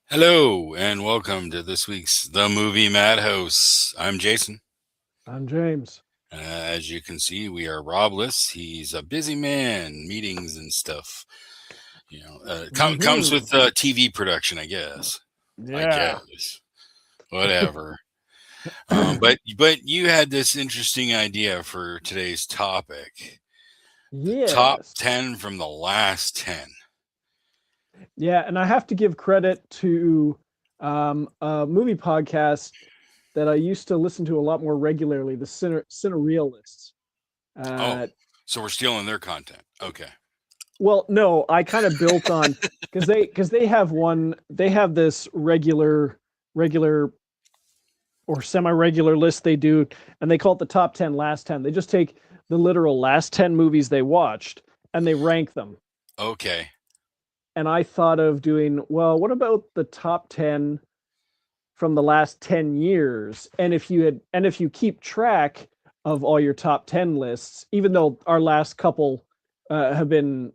Hello and welcome to this week's The Movie Madhouse. I'm Jason. I'm James. As you can see, we are Robless. He's a busy man, meetings and stuff. Comes with TV production, I guess. Yeah. I guess. Whatever. But you had this interesting idea for today's topic. Yes. Top 10 from the last 10. Yeah, and I have to give credit to a movie podcast that I used to listen to a lot more regularly, the Cinerealists. So we're stealing their content. Okay. Well, no, I kind of built on because they have this regular or semi-regular list they do, and they call it the top 10 last 10. They just take the literal last 10 movies they watched and they rank them. Okay. And I thought of doing, well, what about the top 10 from the last 10 years? And if you keep track of all your top 10 lists, even though our last couple years have been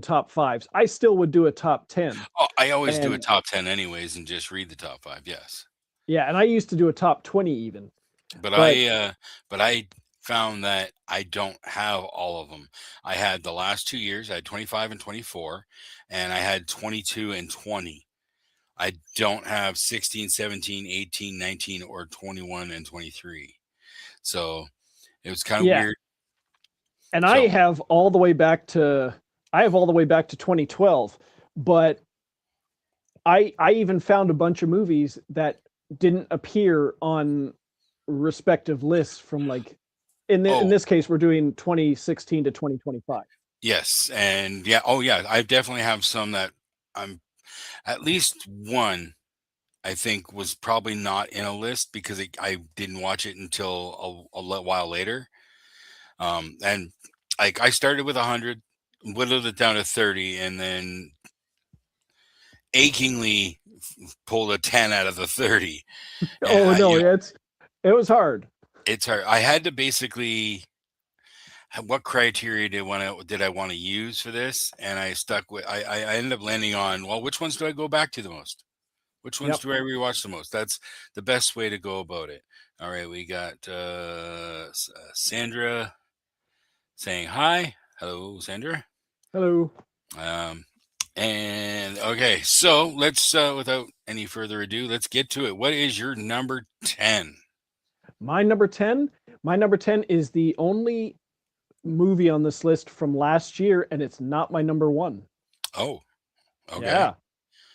top fives, I still would do a top 10. Oh, I always do a top 10 anyways and just read the top 5. Yes. Yeah, and I used to do a top 20 even. But I found that I don't have all of them. I had the last 2 years, I had 25 and 24, and I had 22 and 20. I don't have 16, 17, 18, 19, or 21 and 23. So it was kind of weird. And I have all the way back to 2012, but I even found a bunch of movies that didn't appear on respective lists from like in this case we're doing 2016 to 2025. Yes, and I definitely have some that I'm at least one I think was probably not in a list because I didn't watch it until a while later. And like I started with 100, whittled it down to 30, and then achingly pulled a 10 out of the 30. It was hard. It's hard. I had to basically, what criteria did I want to use for this? And I stuck with, I ended up landing on, well, which ones do I go back to the most? Which ones do I rewatch the most? That's the best way to go about it. All right, we got Sandra saying hi. Hello, Sandra. Hello. And okay, so let's without any further ado, let's get to it. What is your number 10? My number 10 is the only movie on this list from last year, and it's not my number 1. Oh, okay.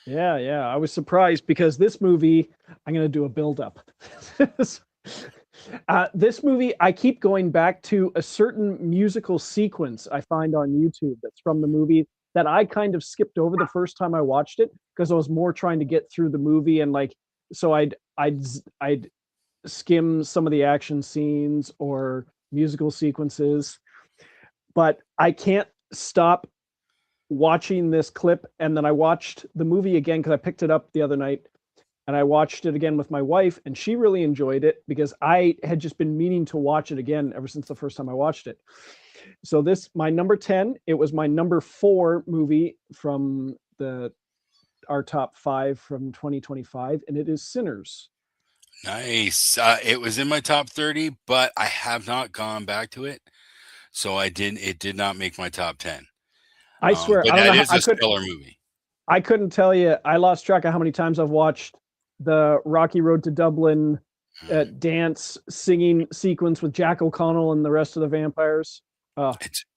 Yeah. I was surprised because this movie, I'm going to do a build-up. This movie, I keep going back to a certain musical sequence I find on YouTube that's from the movie that I kind of skipped over the first time I watched it because I was more trying to get through the movie, and so I'd skim some of the action scenes or musical sequences. But I can't stop watching this clip, and then I watched the movie again because I picked it up the other night, and I watched it again with my wife, and she really enjoyed it because I had just been meaning to watch it again ever since the first time I watched it. So my number 10, it was my number 4 movie from our top 5 from 2025, and it is Sinners. Nice. It was in my top 30, but I have not gone back to it. So it did not make my top 10. I swear, but that is a stellar movie. I couldn't tell you. I lost track of how many times I've watched the Rocky Road to Dublin dance singing sequence with Jack O'Connell and the rest of the vampires.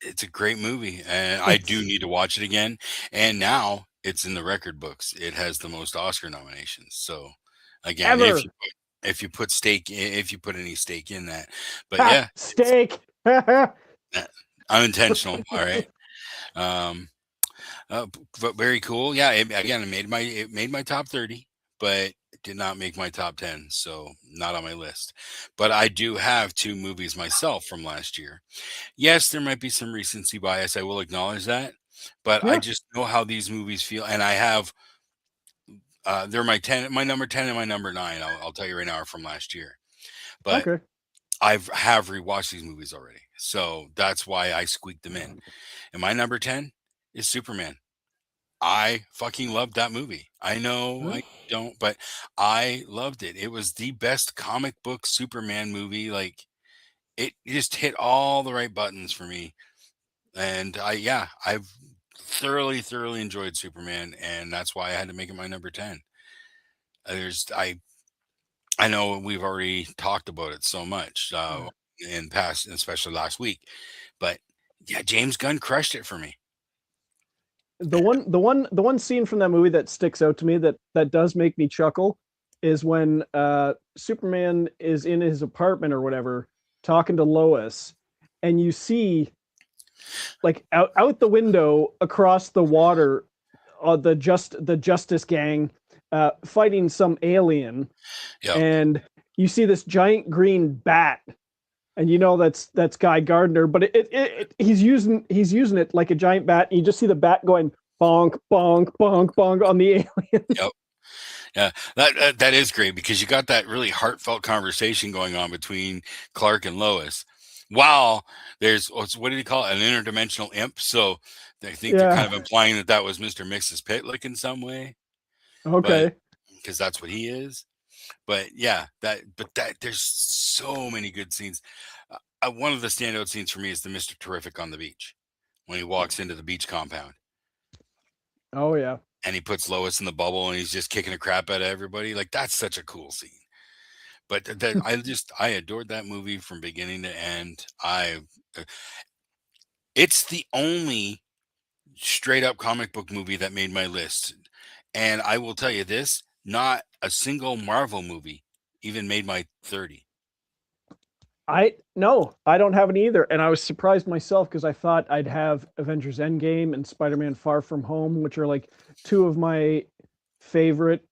It's a great movie, and I do need to watch it again. And now it's in the record books. It has the most Oscar nominations. So again, if you put any stake in that, but stake. Unintentional. All right. But very cool. Yeah. It made my top 30, but did not make my top 10, so not on my list. But I do have two movies myself from last year. Yes, there might be some recency bias. I will acknowledge that, but I Yeah. just know how these movies feel, and I have they're my 10, my number 10, and my number 9. I'll tell you right now are from last year, but Okay. have rewatched these movies already, so that's why I squeaked them in. And my number 10 is Superman. I fucking loved that movie. I know Yeah. I don't, but I loved it. It was the best comic book Superman movie. Like it just hit all the right buttons for me. And I've thoroughly enjoyed Superman, and that's why I had to make it my number 10. There's I know we've already talked about it so much in past, especially last week, but yeah, James Gunn crushed it for me. The one scene from that movie that sticks out to me that does make me chuckle is when Superman is in his apartment or whatever talking to Lois, and you see like out the window across the water, the Justice Gang fighting some alien, Yep. and you see this giant green bat, and you know that's Guy Gardner, but he's using it like a giant bat, and you just see the bat going bonk bonk bonk bonk on the alien. Yep. Yeah, that is great because you got that really heartfelt conversation going on between Clark and Lois. While there's what did he call it? An interdimensional imp. So I think they're kind Yeah. of implying that that was Mr. Mix's Pitlick in some way, but Okay. because that's what he is. But yeah, that there's so many good scenes. One of the standout scenes for me is the Mr. Terrific on the beach when he walks into the beach compound Oh yeah. and he puts Lois in the bubble and he's just kicking the crap out of everybody. Like that's such a cool scene. But that I adored that movie from beginning to end. Uh, it's the only straight up comic book movie that made my list. And I will tell you this, not a single Marvel movie even made my 30. I no, I don't have any either, and I was surprised myself because I thought I'd have Avengers Endgame and Spider-Man Far From Home, which are like two of my favorite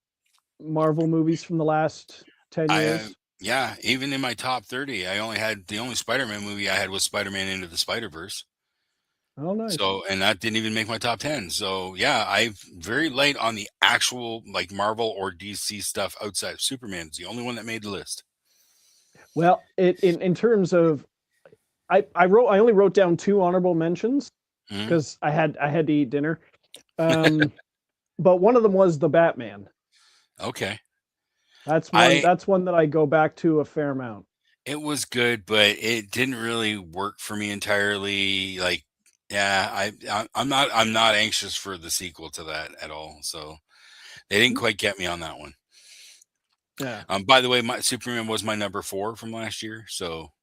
Marvel movies from the last 10 I years. Yeah, even in my top 30, I only had the only Spider-Man movie I had was Spider-Man Into the Spider-Verse. Oh, nice. So, and that didn't even make my top 10. So, yeah, I'm very late on the actual like Marvel or DC stuff outside of Superman. It's the only one that made the list. Well, in terms of I only wrote down two honorable mentions Mhm. because I had to eat dinner. Um, but one of them was the Batman. Okay. That's one I that's one that I go back to a fair amount. It was good, but it didn't really work for me entirely. Like, yeah, I'm not anxious for the sequel to that at all. So they didn't quite get me on that one. Yeah. By the way, my Superman was my number 4 from last year. So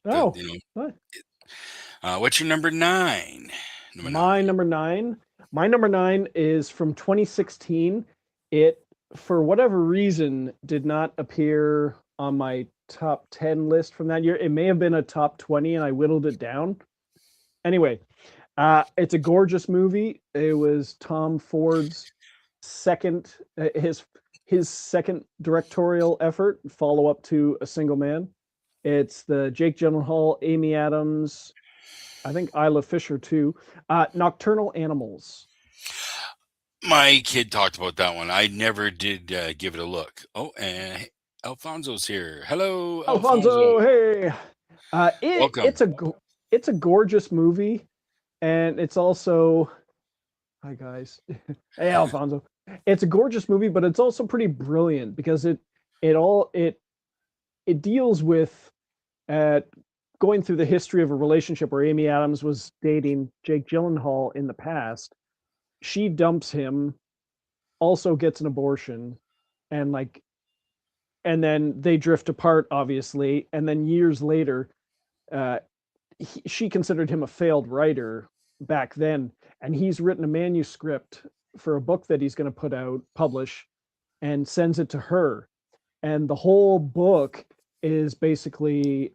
the Oh, you what? what's your number 9? Number 9. My number nine. My number nine is from 2016. It, for whatever reason, did not appear on my top 10 list from that year. It may have been a top 20 and I whittled it down. Anyway, it's a gorgeous movie. It was Tom Ford's second, his second directorial effort, follow up to A Single Man. It's the Jake Gyllenhaal, Amy Adams, I think Isla Fisher too. Nocturnal Animals. My kid talked about that one. I never did give it a look. Oh, and Alfonso's here. Hello, Alfonso. Alfonso, hey. Uh, it Welcome. it's a it's a gorgeous movie, and it's also hi guys. Hey Alfonso. It's a gorgeous movie, but it's also pretty brilliant because it all it deals with uh, going through the history of a relationship where Amy Adams was dating Jake Gyllenhaal in the past. She dumps him, also gets an abortion, and like and then they drift apart obviously, and then years later uh she considered him a failed writer back then, and he's written a manuscript for a book that he's going to put out publish and sends it to her, and the whole book is basically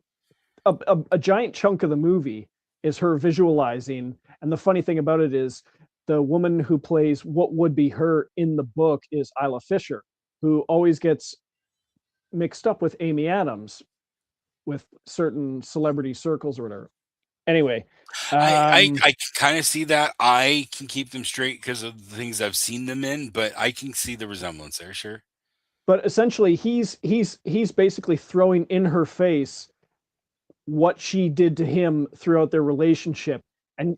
a giant chunk of the movie is her visualizing, and the funny thing about it is the woman who plays what would be her in the book is Isla Fisher, who always gets mixed up with Amy Adams with certain celebrity circles or whatever. Anyway, I kind of see that. I can keep them straight because of the things I've seen them in, but I can see the resemblance there. Sure. but essentially he's basically throwing in her face what she did to him throughout their relationship, and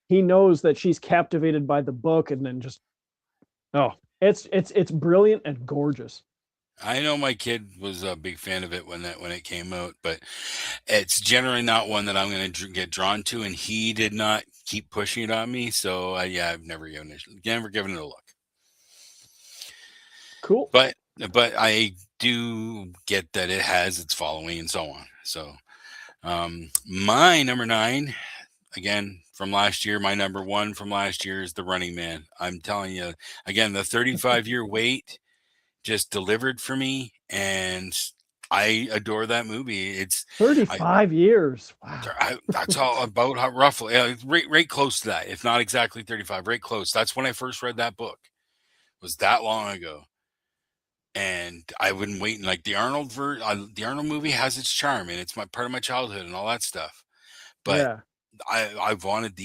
he knows that she's captivated by the book, and then just oh, it's brilliant and gorgeous. I know my kid was a big fan of it when it came out, but it's generally not one that I'm going to get drawn to, and he did not keep pushing it on me. So yeah, I've never given it a look. Cool. But I do get that it has its following and so on. So my number 9, again from last year, my number 1 from last year is The Running Man. I'm telling you, again, the 35-year wait just delivered for me, and I adore that movie. It's 35 years. Wow. that's all about how roughly, right close to that, if not exactly 35, right close. That's when I first read that book. It was that long ago, and I've been waiting. Like the Arnold movie has its charm, and it's part of my childhood and all that stuff. But Yeah. I wanted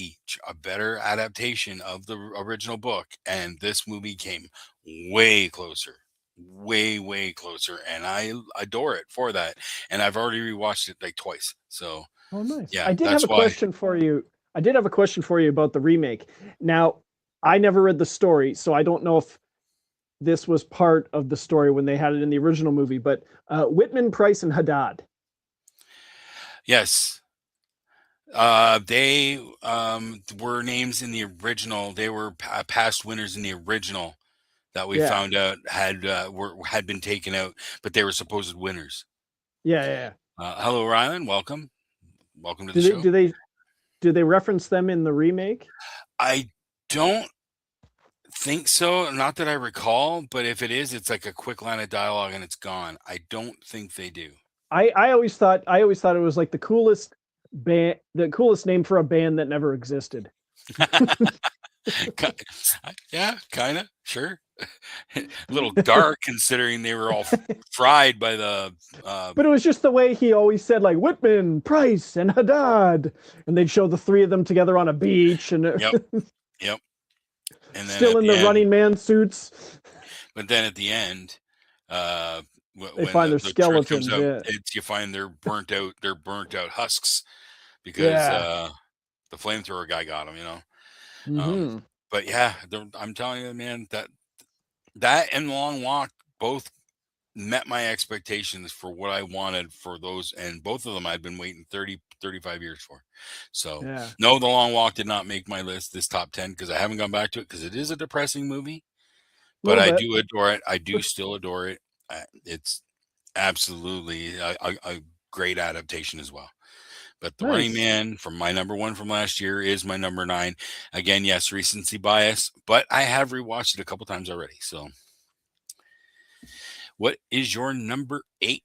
a better adaptation of the original book, and this movie came way closer, way closer, and I adore it for that. And I've already rewatched it like twice. So Oh, nice. yeah, I did have that's a why. question for you. I did have a question for you about the remake. Now, I never read the story, so I don't know if this was part of the story when they had it in the original movie, but Whitman, Price, and Haddad. Yes. They were names in the original. They were past winners in the original that we Yeah. found out had been taken out, but they were supposed winners. Yeah. Hello, Rylan. Welcome to the Do they show. do they do they reference them in the remake? I don't think so. Not that I recall, but if it is, it's like a quick line of dialogue and it's gone. I don't think they do. I always thought it was like the coolest name for a band that never existed. Yeah, kind of. Sure. A little dark considering they were all fried by the. But it was just the way he always said, like Whitman, Price, and Haddad, and they'd show the three of them together on a beach, and Yep. And then still at in the the end, Running Man suits. but then at the end, They when find their the truth comes skeletons. out, Yeah, you find they're burnt out husks because yeah. the flamethrower guy got them. Um, Mm-hmm. but yeah, I'm telling you, man, that and Long Walk both met my expectations for what I wanted for those, and both of them I'd been waiting 35 years for. So Yeah, no, The Long Walk did not make my list, this top 10, because I haven't gone back to it because it is a depressing movie, a but little I bit. do adore it. I do still adore it. It's absolutely a great adaptation as well. But The Running Nice. Man, from my number 1 from last year, is my number 9. Again, yes, recency bias, but I have rewatched it a couple times already. So what is your number 8?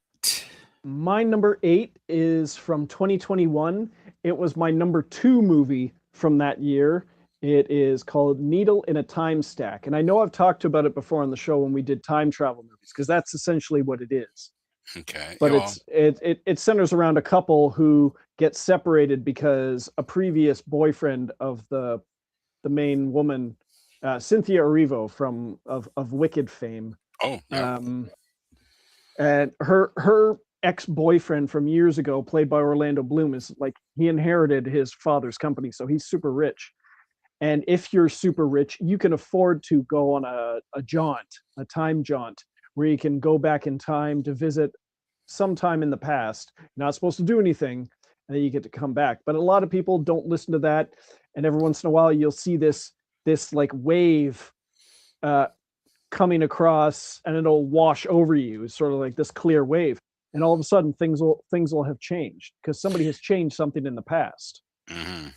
My number 8 is from 2021. It was my number 2 movie from that year. It is called Needle in a Time Stack. And I know I've talked about it before on the show when we did time travel movies, because that's essentially what it is. Okay. But Well, it centers around a couple who get separated because a previous boyfriend of the main woman, Cynthia Erivo from of Wicked fame, oh, yeah. and her ex-boyfriend from years ago, played by Orlando Bloom, is like he inherited his father's company, so he's super rich. And if you're super rich, you can afford to go on a time jaunt, where you can go back in time to visit sometime in the past. You're not supposed to do anything, and then you get to come back. But a lot of people don't listen to that, and every once in a while, you'll see this like wave coming across, and it'll wash over you. It's sort of like this clear wave, and all of a sudden, things will have changed because somebody has changed something in the past. Mm-hmm.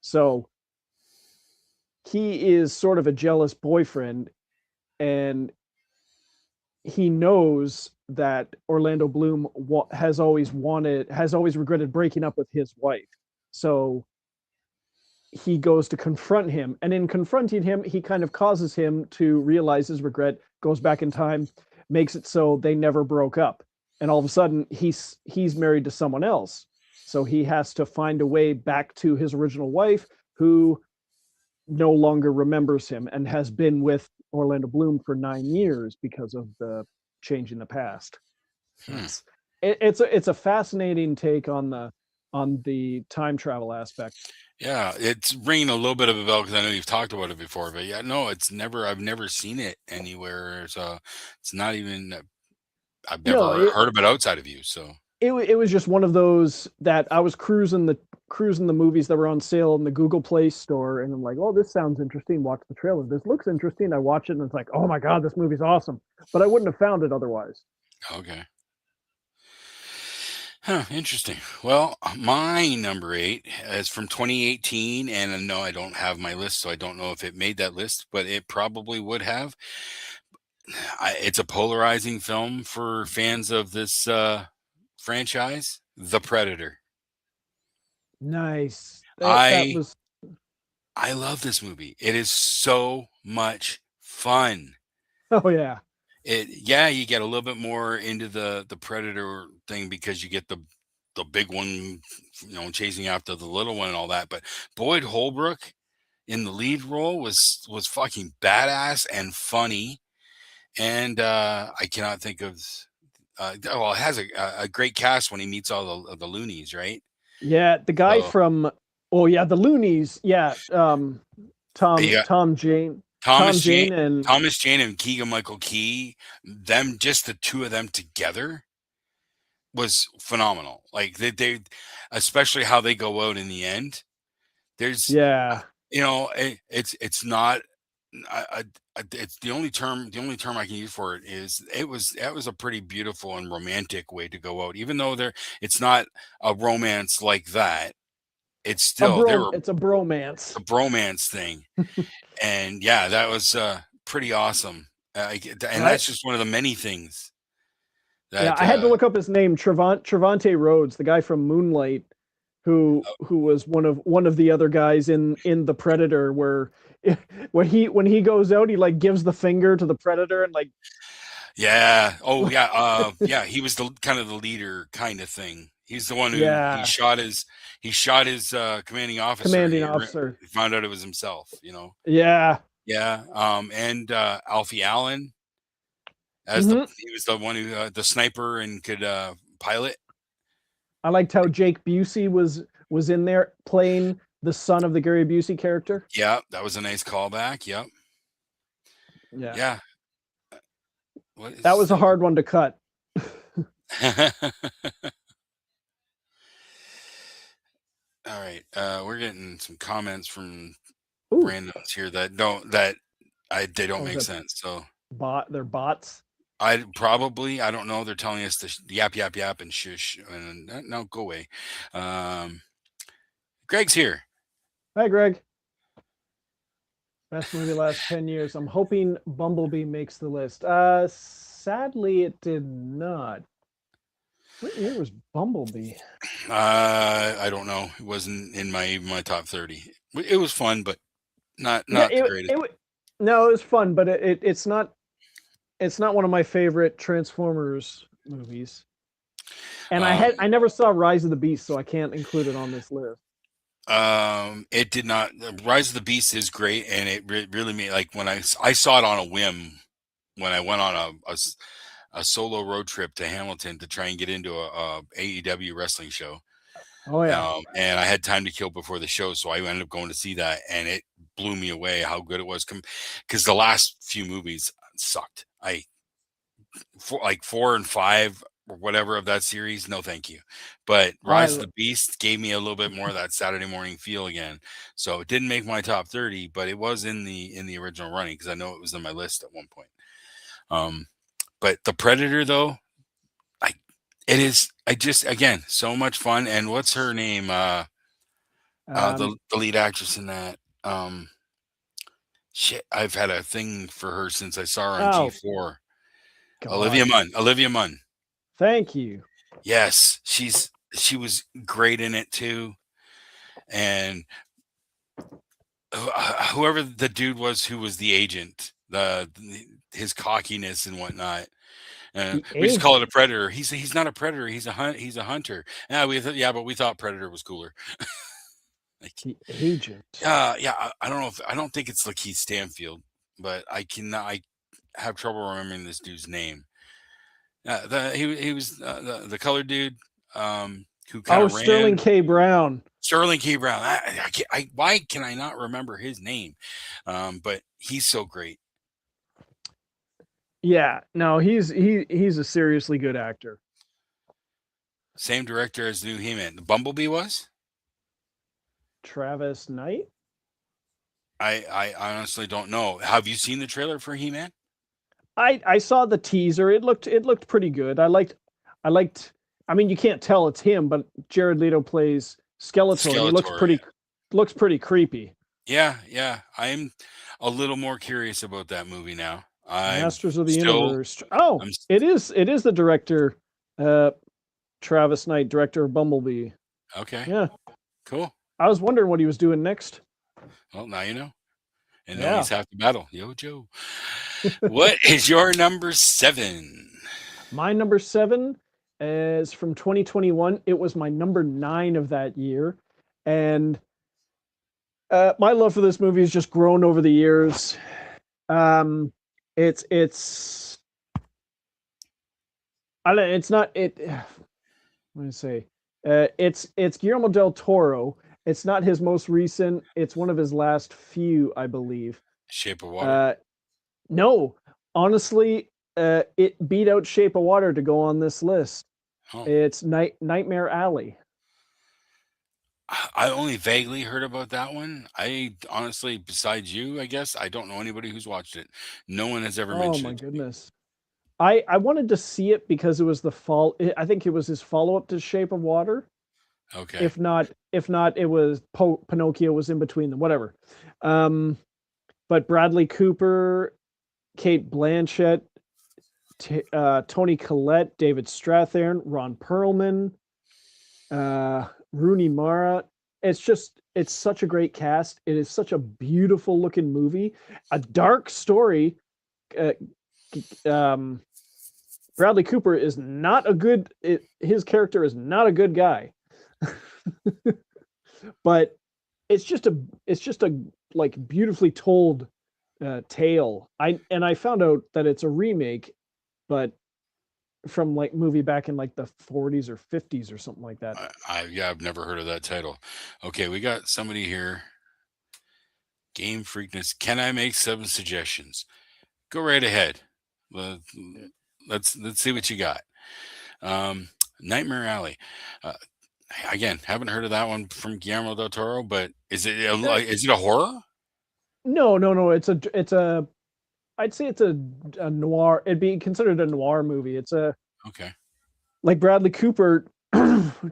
So he is sort of a jealous boyfriend, and he knows that Orlando Bloom has always regretted breaking up with his wife. So he goes to confront him, and in confronting him, he kind of causes him to realize his regret, goes back in time, makes it so they never broke up, and all of a sudden he's married to someone else, so he has to find a way back to his original wife, who no longer remembers him and has been with Orlando Bloom for 9 years because of the change in the past. Hmm. It's it's a fascinating take on the time travel aspect. Yeah, it's ringing a little bit of a bell because I know you've talked about it before, but yeah, no, I've never seen it anywhere. So it's not even, I've No, never heard of it outside of you. So, it was just one of those that I was cruising the movies that were on sale in the Google Play Store, and I'm like, oh, this sounds interesting. Watch the trailer. This looks interesting. I watch it, and it's like, oh my god, this movie's awesome. But I wouldn't have found it otherwise. okay. Huh, interesting. Well, my number eight is from 2018, and no, I don't have my list, so I don't know if it made that list, but it probably would have. It's a polarizing film for fans of this franchise, The Predator. Nice. That I was. I love this movie. It is so much fun. Oh yeah, Yeah, you get a little bit more into the Predator thing because you get the big one, chasing after the little one and all that. But Boyd Holbrook in the lead role was fucking badass and funny. And I cannot think of. Well, it has a great cast when he meets all the loonies, right? yeah. The guy So from. Oh yeah, the Loonies. Yeah. you got Tom Jane. Thomas Tom Jane, Jane and Thomas Jane, and Keegan Michael Key. Them, just the two of them together was phenomenal. Like especially how they go out in the end. There's, yeah. it's not. It's the only term I can use for it is that was a pretty beautiful and romantic way to go out. Even though it's not a romance like that. It's still there were It's a bromance. a bromance thing, and yeah, that was pretty awesome. And I that's just one of the many things Yeah, that. I had to look up his name, Trevante Rhodes, the guy from Moonlight, who was one of the other guys in the Predator, where when he goes out, he like gives the finger to the Predator and like Yeah. Oh, yeah. Yeah. He was the kind of the leader, kind of thing. He's the one who yeah, he shot his commanding officer. commanding officer. He found out it was himself. You know. Yeah. Yeah. And Alfie Allen Hmm. he was the one who the sniper and could pilot. I liked how Jake Busey was in there playing the son of the Gary Busey character. Yeah, that was a nice callback. Yep. Yeah, Yeah. What that is was a hard one to cut. All right. We're getting some comments from Ooh, randoms here they don't what was make that sense. So They're bots. I don't know. They're telling us to yap yap yap and shush and no, go away. Um, Greg's here. Hi, Greg. Best movie last 10 years. I'm hoping Bumblebee makes the list. Sadly, it did not. What year was Bumblebee? I don't know. It wasn't in my top 30. It was fun, but not Yeah, not the greatest. no, it was fun, but it's not one of my favorite Transformers movies. And Um, I never saw Rise of the Beast, so I can't include it on this list. it did not. Rise of the Beast is great, and it really made, like, when I saw it on a whim when I went on a solo road trip to Hamilton to try and get into a AEW wrestling show. Oh yeah. And I had time to kill before the show, so I ended up going to see that, and it blew me away how good it was. Because the last few movies sucked. Like 4 and 5 or whatever of that series, no thank you. But Rise of I the Beast gave me a little bit more of that Saturday morning feel again. So it didn't make my top 30, but it was in the original running because I know it was on my list at one point. Um, but the Predator, though, I it is. I just, again, so much fun. And what's her name? um The lead actress in that. Shit, I've had a thing for her since I saw her on oh G4. Olivia god. Munn. Olivia Munn. Thank you. Yes, she was great in it too. And whoever the dude was who was the agent, the his cockiness and whatnot. The We just call it a agent. predator. He's not a predator. He's a hunter. Yeah, but we thought predator was cooler. Like, The agent. yeah. I don't know if I don't think it's Lakeith Stanfield, but I have trouble remembering this dude's name. He was the colored dude who kind Oh, of Sterling ran. K. Brown. Sterling K. Brown. Why can I not remember his name? But he's so great. Yeah, no, he's a seriously good actor. Same director as the new He-Man. The Bumblebee was. Travis Knight. I honestly don't know. Have you seen the trailer for He-Man? I saw the teaser. It looked pretty good. I liked. I mean, you can't tell it's him, but Jared Leto plays Skeletor, and he looks Skeletor. pretty creepy. Yeah. I'm a little more curious about that movie now. Masters of the Still, Universe. Oh, I'm it is the director, uh, Travis Knight, director of Bumblebee. okay. Yeah, Cool. I was wondering what he was doing next. Well, now you know. And no Yeah, one's half the battle. Yo, Joe. What is your number 7? my number 7 is from 2021. It was my number 9 of that year, and my love for this movie has just grown over the years. Um, it's I don't, it's not it. What do I say? It's Guillermo del Toro. It's not his most recent. It's one of his last few, I believe. Shape of Water. Uh, no, honestly, it beat out Shape of Water to go on this list. Oh, It's Nightmare Alley. I only vaguely heard about that one. I honestly, besides you, I guess, I don't know anybody who's watched it. No one has ever Oh mentioned my it to me. goodness. I wanted to see it because it was the fall. I think it was his follow up to Shape of Water. Okay. If not, it was Pinocchio was in between them. Whatever. Um, but Bradley Cooper, Kate Blanchett, Tony Collette, David Strathairn, Ron Perlman, Rooney Mara. It's such a great cast. It is such a beautiful looking movie, a dark story. Uh, um, Bradley Cooper is not a good. His character is not a good guy, but it's just a like beautifully told tale. I found out that it's a remake, but from like movie back in like the 40s or 50s or something like that. Yeah, I've never heard of that title. Okay, we got somebody here. Game Freakness. Can I make 7 suggestions? Go right ahead. Let- let's see what you got. Um, Nightmare Alley. Uh, again, haven't heard of that one from Guillermo del Toro, but Uh, is it a horror? no, no, no. It's a. I'd say it's a noir. It'd be considered a noir movie. It's a Okay. like Bradley Cooper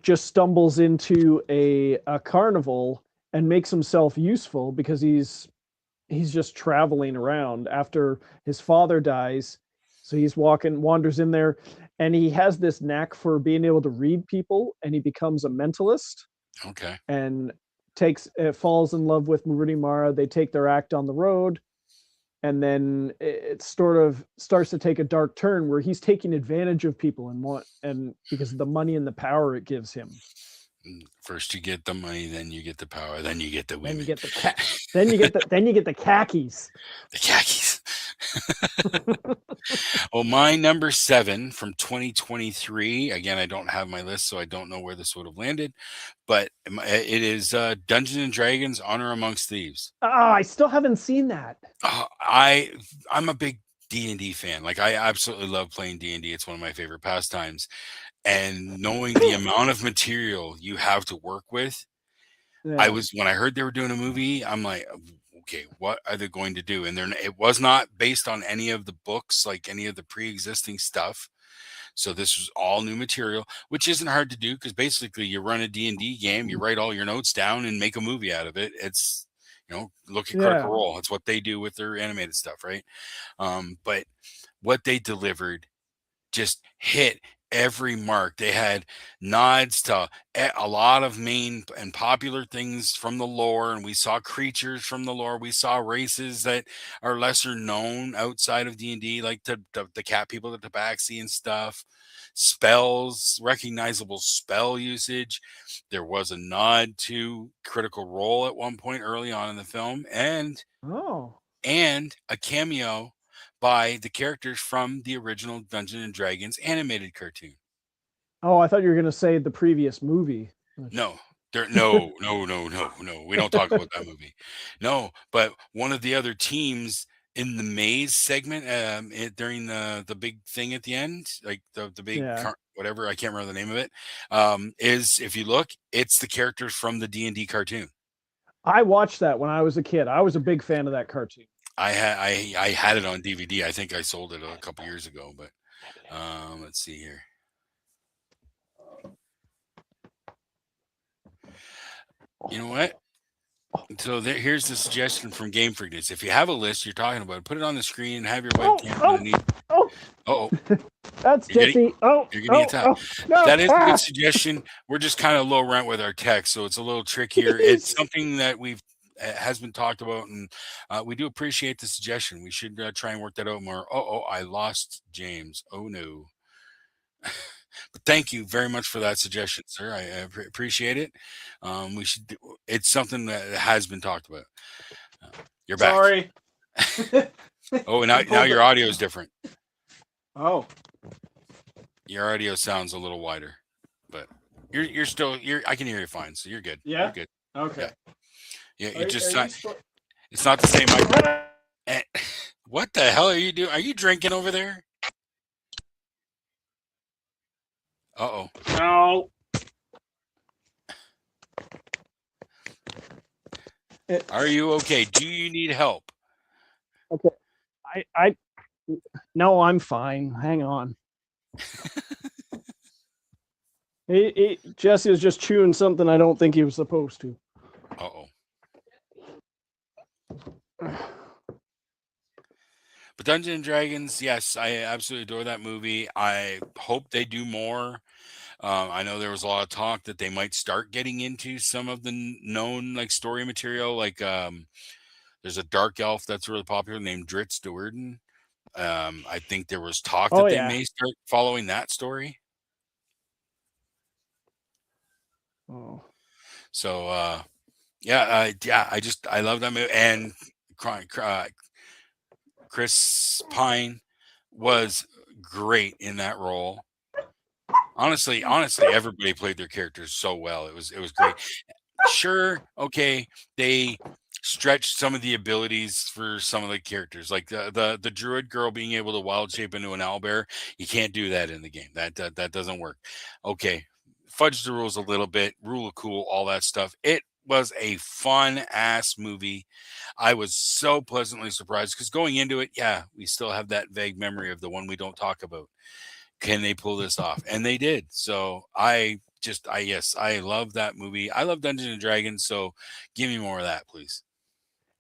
just stumbles into a carnival and makes himself useful because he's just traveling around after his father dies. So he's wanders in there, and he has this knack for being able to read people, and he becomes a mentalist Okay. and falls in love with Rooney Mara. They take their act on the road, and then it sort of starts to take a dark turn where he's taking advantage of people and because of the money and the power it gives him. First you get the money, then you get the power, then you get the Then you women. get the cat. Then you get the khakis. The khakis. Well, my number 7 from 2023. Again, I don't have my list, so I don't know where this would have landed, but it is Dungeons and Dragons: Honor Amongst Thieves. I still haven't seen that. I'm a big D&D fan. Like, I absolutely love playing D&D. It's one of my favorite pastimes. And knowing the amount of material you have to work with, Yeah, when I heard they were doing a movie, I'm like, okay, what are they going to do? And it was not based on any of the books, like any of the pre-existing stuff. So this was all new material, which isn't hard to do because basically you run a D&D game, you write all your notes down and make a movie out of it. It's, look at Critical yeah. Role. It's what they do with their animated stuff, right? But what they delivered just hit every mark. They had nods to a lot of main and popular things from the lore, and we saw creatures from the lore. We saw races that are lesser known outside of D&D, like the cat people, the tabaxi and stuff. Spells, recognizable spell usage. There was a nod to Critical Role at one point early on in the film, Oh. and a cameo by the characters from the original Dungeons and Dragons animated cartoon. Oh, I thought you were going to say the previous movie. No, no. We don't talk about that movie. No, but one of the other teams in the maze segment during the big thing at the end, like the big Yeah. whatever, I can't remember the name of it, is, if you look, it's the characters from the D&D cartoon. I watched that when I was a kid. I was a big fan of that cartoon. I had it on DVD. I think I sold it a couple years ago, but let's see here. You know what? So here's the suggestion from Game Freakness. If you have a list you're talking about, put it on the screen and have your webcam underneath. Oh, that's Jesse. You're getting attacked. No. That is a good suggestion. We're just kind of low rent with our text, so it's a little trickier. It's something that has been talked about, and we do appreciate the suggestion. We should try and work that out more. I lost James. Oh no. But thank you very much for that suggestion, sir. I appreciate it. We should. It's something that has been talked about. You're back. Sorry. Oh, and now your audio is different. Oh. Your audio sounds a little wider, but you're still. I can hear you fine, so you're good. Yeah. You're good. Okay. Yeah. It's not the same mic. What the hell are you doing? Are you drinking over there? Uh-oh. No. Are you okay? Do you need help? Okay. No, I'm fine. Hang on. Jesse was just chewing something I don't think he was supposed to. Uh-oh. But Dungeons and Dragons, yes, I absolutely adore that movie. I hope they do more. I know there was a lot of talk that they might start getting into some of the known story material. There's a dark elf that's really popular named Dritz Do'Urden. I think there was talk that they may start following that story. Oh. So I love that movie. And Chris Pine was great in that role. Honestly, everybody played their characters so well. It was great. Sure, okay, they stretched some of the abilities for some of the characters, like the druid girl being able to wild shape into an owlbear. You can't do that in the game. That doesn't work. Okay, fudge the rules a little bit. Rule of cool, all that stuff. It was a fun ass movie. I was so pleasantly surprised because going into it, we still have that vague memory of the one we don't talk about. Can they pull this off? And they did. So I love that movie. I love Dungeons and Dragons. So give me more of that, please.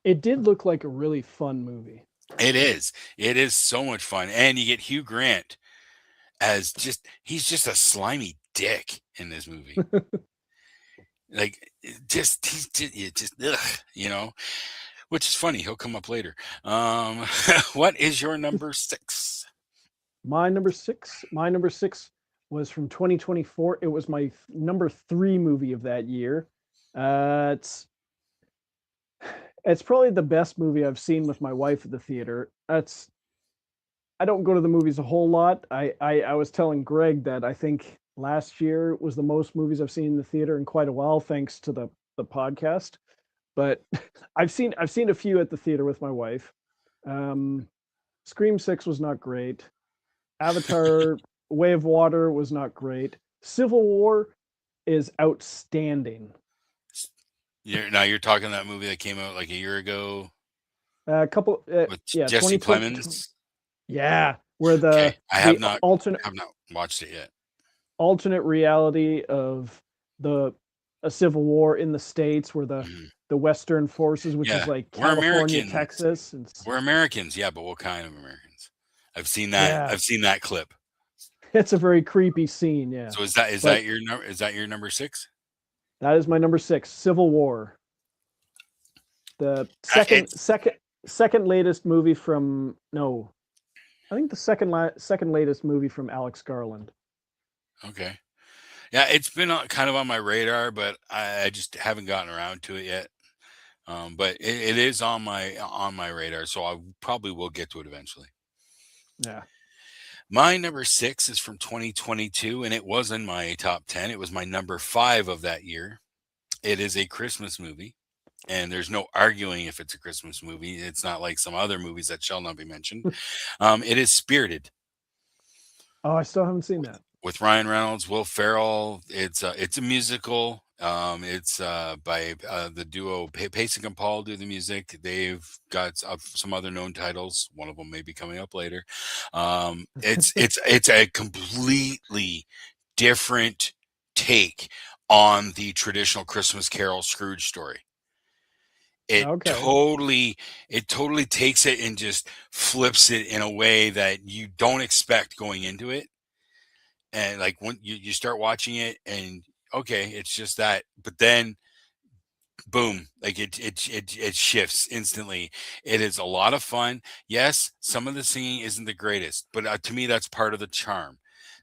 It did look like a really fun movie. It is. It is so much fun. And you get Hugh Grant as he's just a slimy dick in this movie. Which is funny. He'll come up later. What is your number 6? My number six was from 2024. It was my number 3 movie of that year. It's probably the best movie I've seen with my wife at the theater. I don't go to the movies a whole lot. I was telling Greg that I think last year was the most movies I've seen in the theater in quite a while, thanks to the podcast. But I've seen a few at the theater with my wife. Scream 6 was not great. Avatar Way of Water was not great. Civil War is outstanding. You're talking that movie that came out like a year ago. With Jesse Plemons. Yeah, where I have not watched it yet. Alternate reality of a civil war in the States, where the Western forces, which is like California, Texas. We're Americans, but what kind of Americans? I've seen that. I've seen that clip. It's a very creepy scene, yeah. So is But that your number? Is that your number six? that is my number 6, Civil War. The It's second latest movie from no, I think the second latest movie from Alex Garland. okay. Yeah, it's been kind of on my radar, but I just haven't gotten around to it yet. But it is on my radar, so I probably will get to it eventually. Yeah. My number six is from 2022, and it was in my top 10. It was my number five of that year. It is a Christmas movie, and there's no arguing if it's a Christmas movie. It's not like some other movies that shall not be mentioned. It is Spirited Oh, I still haven't seen that. with Ryan Reynolds, Will Ferrell. It's a musical. It's by the duo Pacek and Paul do the music. They've got some other known titles. One of them may be coming up later. It's a completely different take on the traditional Christmas Carol Scrooge story. It Okay. totally it totally takes it and just flips it in a way that you don't expect going into it. And like when you start watching it and okay, it's just that, but then boom, like it shifts instantly. It is a lot of fun. Yes, some of the singing isn't the greatest, but to me that's part of the charm.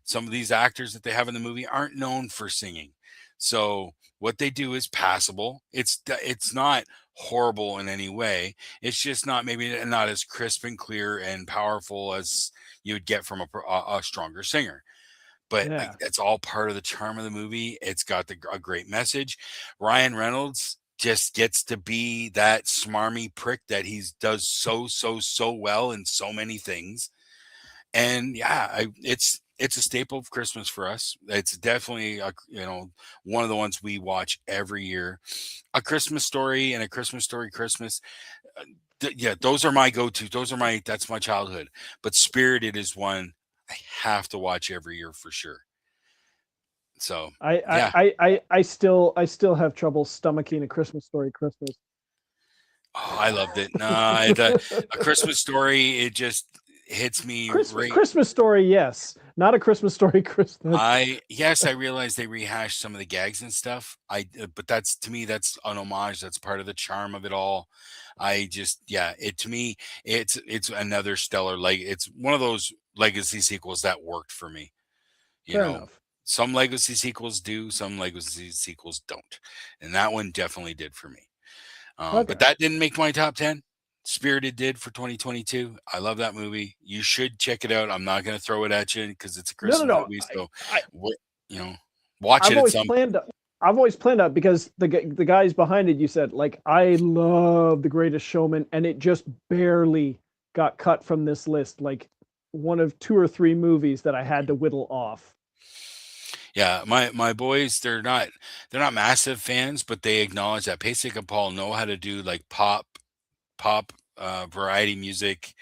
Some of these actors that they have in the movie aren't known for singing, so what they do is passable. It's not horrible in any way. It's just not, maybe not as crisp and clear and powerful as you would get from a stronger singer, but Yeah. it's all part of the charm of the movie. It's got a great message. Ryan Reynolds just gets to be that smarmy prick that he does so well in so many things. And yeah, it's a staple of Christmas for us. It's definitely one of the ones we watch every year. A Christmas Story and A Christmas Story Christmas. Yeah, those are my go-to. That's my childhood. But Spirited is one I have to watch every year for sure. So yeah, I still have trouble stomaching A Christmas Story Christmas. oh, I loved it. A Christmas Story, it just hits me right. Christmas Story, yes, not A Christmas Story Christmas. I realize they rehashed some of the gags and stuff. But that's, to me, that's an homage. That's part of the charm of it all. Yeah, it to me, it's another stellar, like it's one of those legacy sequels that worked for me. You Fair know, enough. some legacy sequels do, some legacy sequels don't, and that one definitely did for me. But Okay. that didn't make my top 10. Spirited did for 2022. I love that movie. You should check it out. I'm not going to throw it at you because it's a No, no, Christmas no. movie. So, I you know, watch I've it at always some. planned. I've always planned out because the guys behind it, you said, like, I love The Greatest Showman, and it just barely got cut from this list. Like one of two or three movies that I had to whittle off. Yeah, my boys, they're not massive fans, but they acknowledge that Pasek and Paul know how to do like pop variety music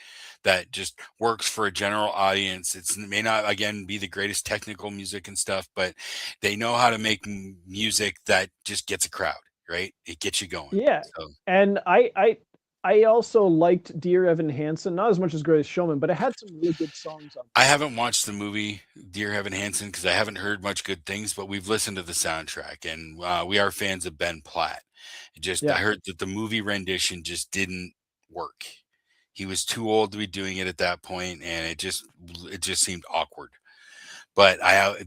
that just works for a general audience. It may not again be the greatest technical music and stuff, but they know how to make music that just gets a crowd, right? It gets you going. Yeah, So and I also liked Dear Evan Hansen, not as much as Greatest Showman, but it had some really good songs on I haven't watched the movie Dear Evan Hansen because I haven't heard much good things, but we've listened to the soundtrack and we are fans of Ben Platt. I Yeah. heard that the movie rendition just didn't work. He was too old to be doing it at that point, and it just seemed awkward. But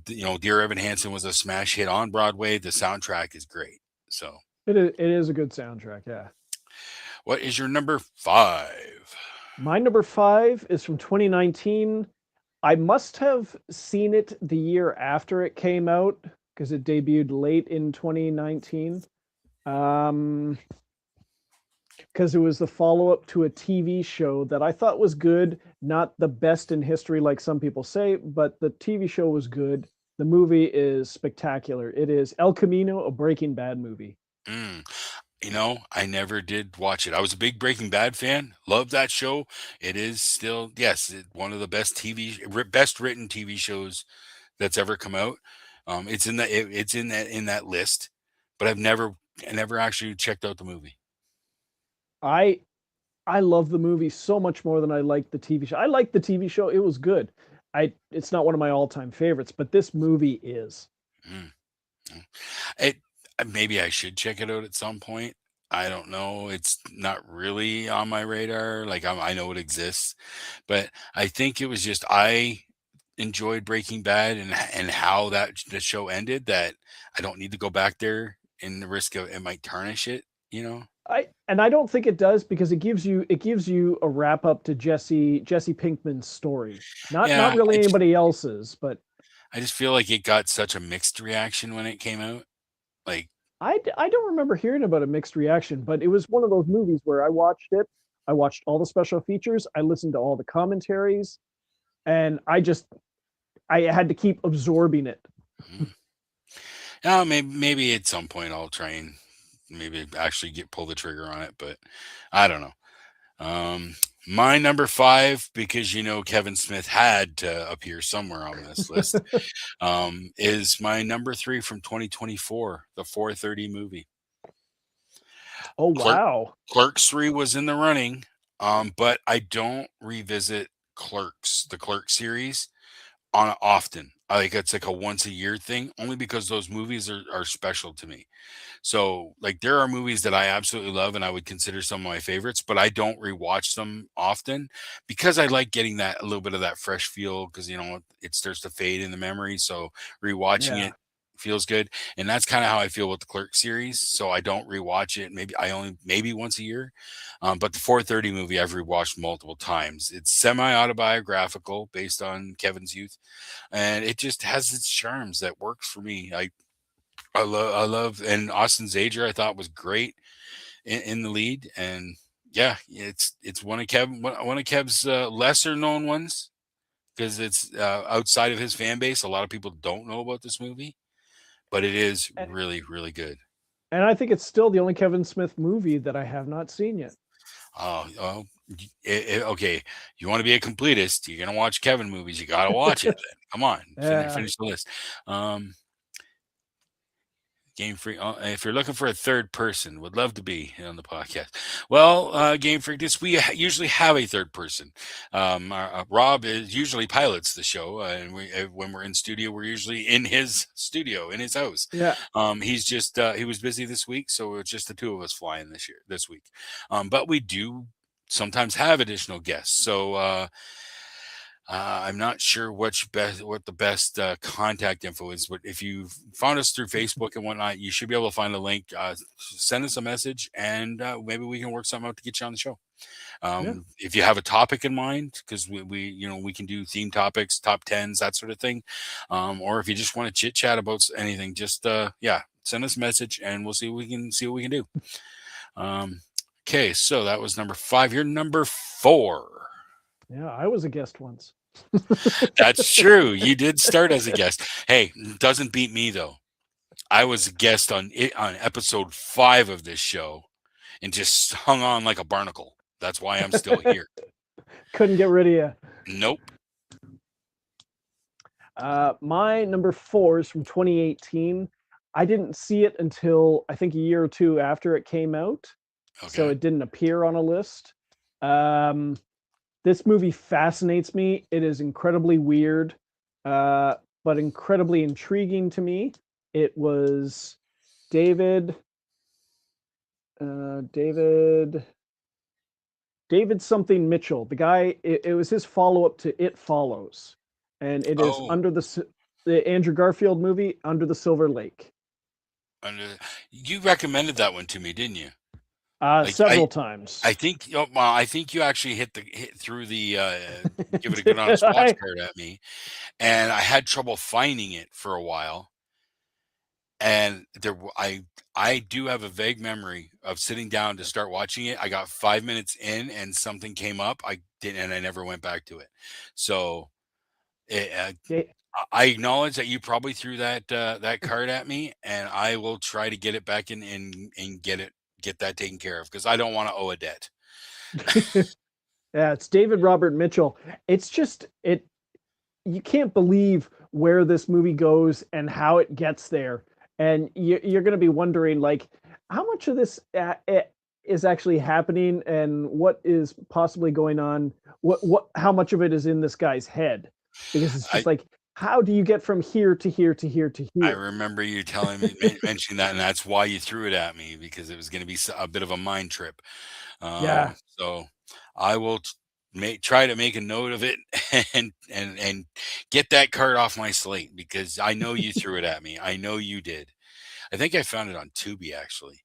Dear Evan Hansen was a smash hit on Broadway. The soundtrack is great. So, It is a good soundtrack. Yeah. what is your number five? My number 5 is from 2019. I must have seen it the year after it came out because it debuted late in 2019. Um, because it was the follow up to a TV show that I thought was good, not the best in history, like some people say, but the TV show was good. The movie is spectacular. It is El Camino, a Breaking Bad movie. Mm. I never did watch it. I was a big Breaking Bad fan. Loved that show. It is still, yes, one of the best written TV shows that's ever come out. It's in that list, but I never actually checked out the movie. I I love the movie so much more than I liked the TV show. I liked the TV show; it was good. it's not one of my all-time favorites, but this movie is. Mm. It maybe I should check it out at some point. I don't know. It's not really on my radar. Like I know it exists, but I think it was just I enjoyed Breaking Bad and how the show ended. That I don't need to go back there in the risk of it might tarnish it. You know? I don't think it does because it gives you a wrap up to Jesse Pinkman's story. Not Yeah. really anybody else's, but I just feel like it got such a mixed reaction when it came out. Like, I don't remember hearing about a mixed reaction, but it was one of those movies where I watched it. I watched all the special features. I listened to all the commentaries, and I had to keep absorbing it. mm. Yeah, maybe at some point I'll try and maybe actually get pull the trigger on it, but I don't know. Um, my number five, because Kevin Smith had to appear somewhere on this list, is my number three from 2024, the 4:30 movie. Oh Clerk wow. Clerks 3 was in the running, but I don't revisit the Clerk series on often. Like it's like a once a year thing, only because those movies are special to me. So, like, there are movies that I absolutely love and I would consider some of my favorites, but I don't rewatch them often because I like getting that a little bit of that fresh feel because it starts to fade in the memory. So, rewatching Yeah. it feels good, and that's kind of how I feel with the Clerk series. So I don't rewatch it. Maybe once a year, but the 4:30 movie I've rewatched multiple times. It's semi autobiographical based on Kevin's youth, and it just has its charms that works for me. I love, and Austin Zager I thought was great in the lead, and yeah, it's one of Kev's lesser known ones because it's outside of his fan base. A lot of people don't know about this movie, but it is And, really really good. and I think it's still the only Kevin Smith movie that I have not seen yet. Oh, okay. You want to be a completist? You're gonna watch Kevin movies. You gotta watch it. Then come on, finish Yeah. finish the list. Um, Game Freak, if you're looking for a third person, would love to be on the podcast. Well, Game Freak, usually have a third person. Rob usually pilots the show, and when we're in studio, we're usually in his studio, in his house. Yeah. He was busy this week, so it's just the two of us flying this week. But we do sometimes have additional guests. So I'm not sure what the best contact info is, but if you found us through Facebook and whatnot, you should be able to find a link. Send us a message, and maybe we can work something out to get you on the show. Yeah. If you have a topic in mind, because we can do theme topics, top tens, that sort of thing, or if you just want to chit chat about anything, just send us a message, and we'll see what we can do. Okay, so that was number five. You're number four. Yeah, I was a guest once. That's true. You did start as a guest. Hey, doesn't beat me though. I was a guest on episode 5 of this show and just hung on like a barnacle. That's why I'm still here. Couldn't get rid of you. Nope. My number four is from 2018. I didn't see it until I think a year or two after it came out, so Okay. it didn't appear on a list. Um, this movie fascinates me. It is incredibly weird, but incredibly intriguing to me. It was David, David, David something Mitchell. The guy. It was his follow up to It Follows, and it is Oh, under the Andrew Garfield movie, Under the Silver Lake. you recommended that one to me, didn't you? Like Several times. I think well, I think you actually hit through the give it a good honest watch card at me, and I had trouble finding it for a while. And I do have a vague memory of sitting down to start watching it. I got 5 minutes in, and something came up. I didn't, and I never went back to it. So it, I acknowledge that you probably threw that card at me, and I will try to get it back in and get that taken care of because I don't want to owe a debt. Yeah, it's David Robert Mitchell. It's just it. You can't believe where this movie goes and how it gets there, and you're going to be wondering like how much of this is actually happening and what is possibly going on. What how much of it is in this guy's head? because it's I just like, how do you get from here to here to here to I here? remember you telling me mentioning that, and that's why you threw it at me because it was going to be a bit of a mind trip. Yeah. So I will try to make a note of it and get that card off my slate because I know you threw it at me. I know you did. I think I found it on Tubi actually,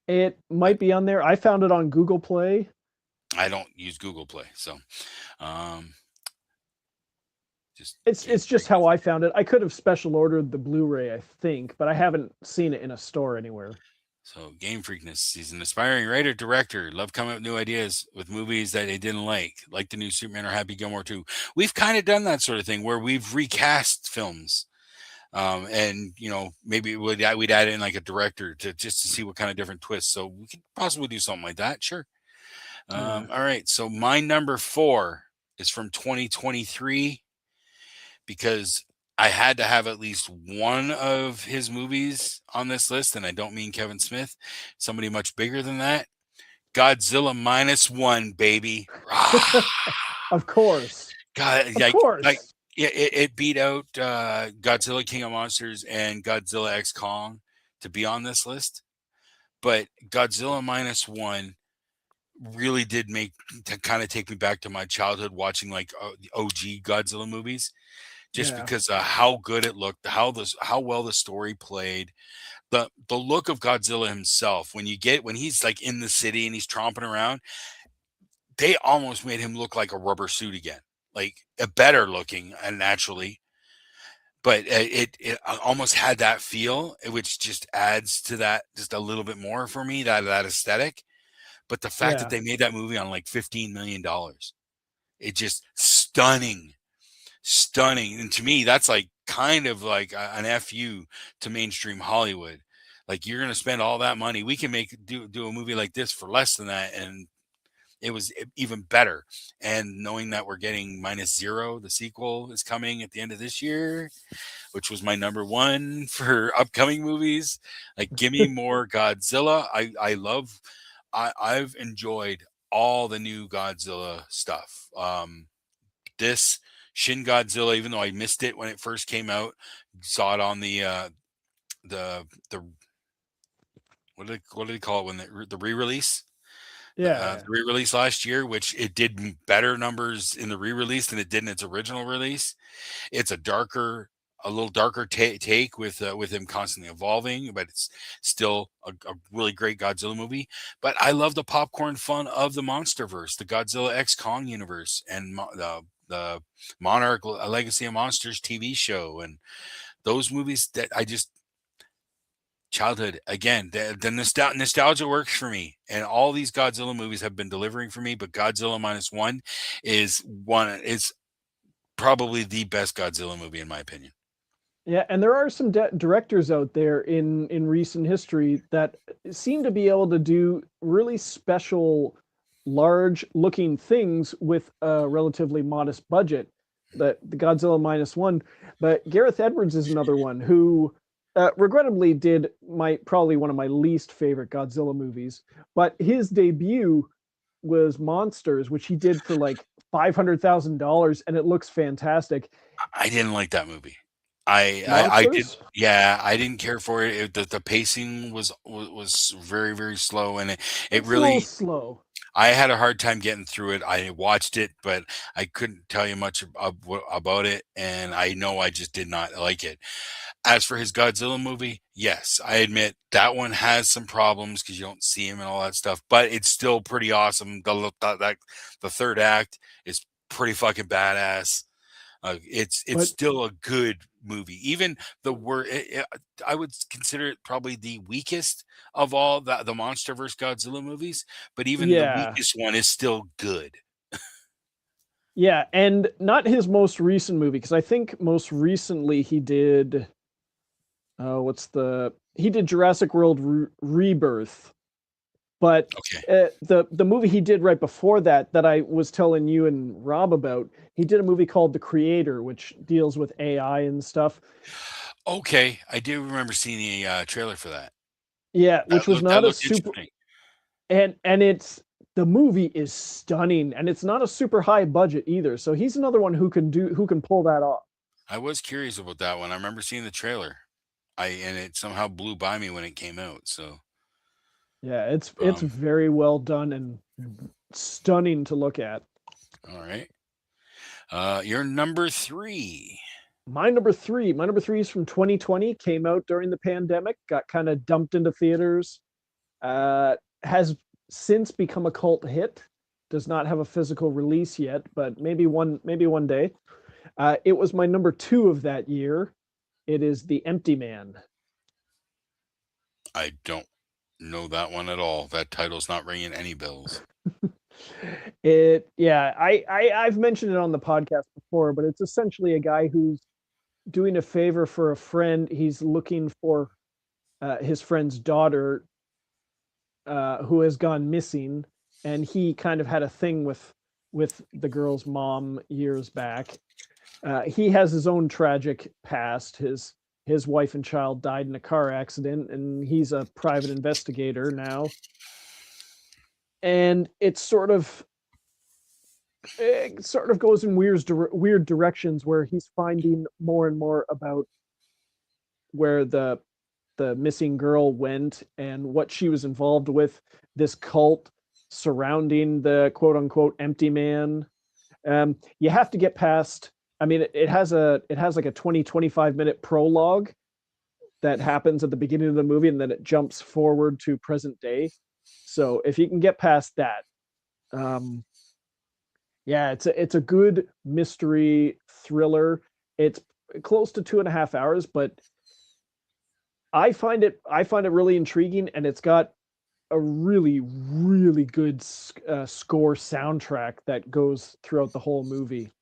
It but might be on there. I found it on Google Play. I don't use Google Play, so um, just Game It's just how Freakness. I found it. I could have special ordered the Blu-ray, I think, but I haven't seen it in a store anywhere. So Game Freakness. He's an aspiring writer director. Love coming up with new ideas with movies that they didn't like the new Superman or Happy Gilmore 2. We've kind of done that sort of thing where we've recast films. And maybe we'd add in like a director to just to see what kind of different twists. So we could possibly do something like that. Sure. Yeah. All right. So my number 4 is from 2023 because I had to have at least one of his movies on this list, and I don't mean Kevin Smith, somebody much bigger than that. Godzilla -1, baby. Of course. God, Of like course. yeah, it beat out Godzilla King of Monsters and Godzilla X Kong to be on this list, but Godzilla -1 really did make to kind of take me back to my childhood watching like the OG Godzilla movies just Yeah. because of how good it looked, how well the story played, the look of Godzilla himself when he's like in the city and he's tromping around, they almost made him look like a rubber suit again, like a better looking naturally, but it almost had that feel, which just adds to that just a little bit more for me that aesthetic. But the fact that Yeah. they made that movie on like $15 million, it just stunning stunning. And to me, that's like kind of like an fu to mainstream Hollywood. Like you're going to spend all that money. We can do a movie like this for less than that, and it was even better. And knowing that we're getting -0, the sequel is coming at the end of this year, which was my number one for upcoming movies. Like, give me more Godzilla. I've enjoyed all the new Godzilla stuff. This Shin Godzilla, even though I missed it when it first came out, saw it on the what do they call it when the re-release? The Yeah. re-release last year, which it did better numbers in the re-release than it did in its original release. It's a little darker take with him constantly evolving, but it's still a really great Godzilla movie. But I love the popcorn fun of the MonsterVerse, the Godzilla X Kong universe, and the Monarch A Legacy of Monsters TV show, and those movies that I just childhood again. The nostalgia works for me, and all these Godzilla movies have been delivering for me. But Godzilla -1 is probably the best Godzilla movie in my opinion. Yeah, and there are some directors out there in recent history that seem to be able to do really special, large-looking things with a relatively modest budget. The Godzilla -1, but Gareth Edwards is another one who, regrettably, did my probably one of my least favorite Godzilla movies. But his debut was Monsters, which he did for like $500,000, and it looks fantastic. I didn't like that movie. I did. Monsters? Yeah, I didn't care for it. The pacing was very very slow, and it It's a little really slow. I had a hard time getting through it. I watched it, but I couldn't tell you much about it, and I know I just did not like it. As for his Godzilla movie, yes, I admit that one has some problems because you don't see him and all that stuff, but it's still pretty awesome. The third act is pretty fucking badass. It's But still a good movie. Even the word I would consider it probably the weakest of all the MonsterVerse Godzilla movies, but even the yeah. weakest one is still good. Yeah, and not his most recent movie, because I think most recently he did what's the he did Jurassic World Rebirth, but Okay. the movie he did right before that that I was telling you and Rob about, he did a movie called The Creator, which deals with AI and stuff. Okay, I do remember seeing the trailer for that. Yeah, which was That not a looked super interesting. and it's the movie is stunning, and it's not a super high budget either. So he's another one who can pull that off. I was curious about that one. I remember seeing the trailer. And it somehow blew by me when it came out. So, Yeah, it's um, very well done and stunning to look at. all right. You're number three. My number three is from 2020, came out during the pandemic, got kind of dumped into theaters, has since become a cult hit. Does not have a physical release yet, but maybe one day. It was my number two of that year. It is The Empty Man. I don't know that one at all. That title's not ringing any bells. I've mentioned it on the podcast before, but it's essentially a guy who's doing a favor for a friend. He's looking for his friend's daughter who has gone missing, and he kind of had a thing with the girl's mom years back. He has his own tragic past. His wife and child died in a car accident, and he's a private investigator now. And it sort of goes in weird directions where he's finding more and more about where the missing girl went and what she was involved with, this cult surrounding the quote unquote empty man. You have to get past. I mean, it has like a 20-25 minute prologue that happens at the beginning of the movie, and then it jumps forward to present day. So if you can get past that, um, yeah, it's a good mystery thriller. It's close to 2.5 hours, but I find it really intriguing, and it's got a really good score soundtrack that goes throughout the whole movie.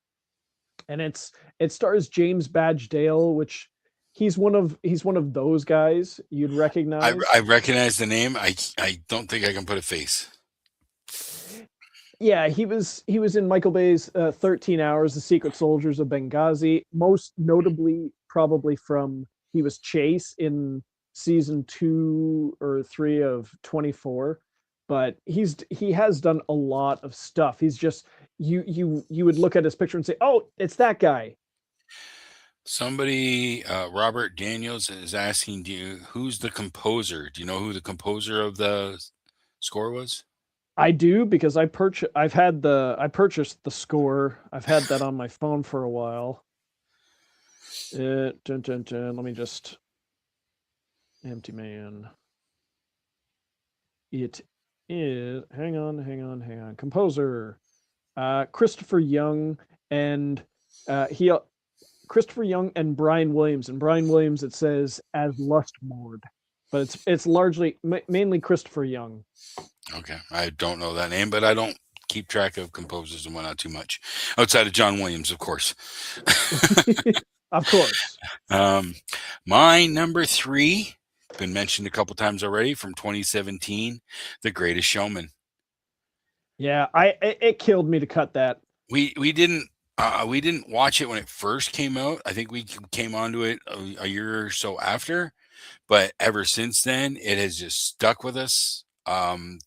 And it stars James Badge Dale, which he's one of those guys you'd recognize. I recognize the name. I don't think I can put a face. Yeah, he was in Michael Bay's 13 Hours, The Secret Soldiers of Benghazi, most notably probably from he was Chase in season 2 or 3 of 24. But he has done a lot of stuff. He's just you would look at his picture and say, "Oh, it's that guy." Somebody, Robert Daniels, is asking, who's the composer? Do you know who the composer of the score was? I do because I purchased the score. I've had that on my phone for a while. Let me just Empty Man. It is hang on. Composer Christopher Young and he Christopher Young and Brian Williams. And Brian Williams, it says as Lustmord, but it's largely mainly Christopher Young. Okay, I don't know that name, but I don't keep track of composers and whatnot too much, outside of John Williams, of course. Of course. My number three, been mentioned a couple times already, from 2017, The Greatest Showman. Yeah, it killed me to cut that. We didn't watch it when it first came out. I think we came onto it a year or so after, but ever since then, it has just stuck with us. I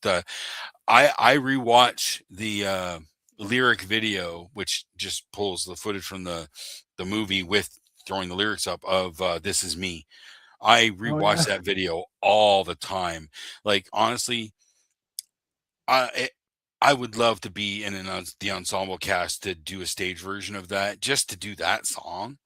rewatch the lyric video, which just pulls the footage from the movie with throwing the lyrics up of "This Is Me." I Oh rewatch yeah. that video all the time. Like, honestly, I I would love to be in the ensemble cast to do a stage version of that, just to do that song,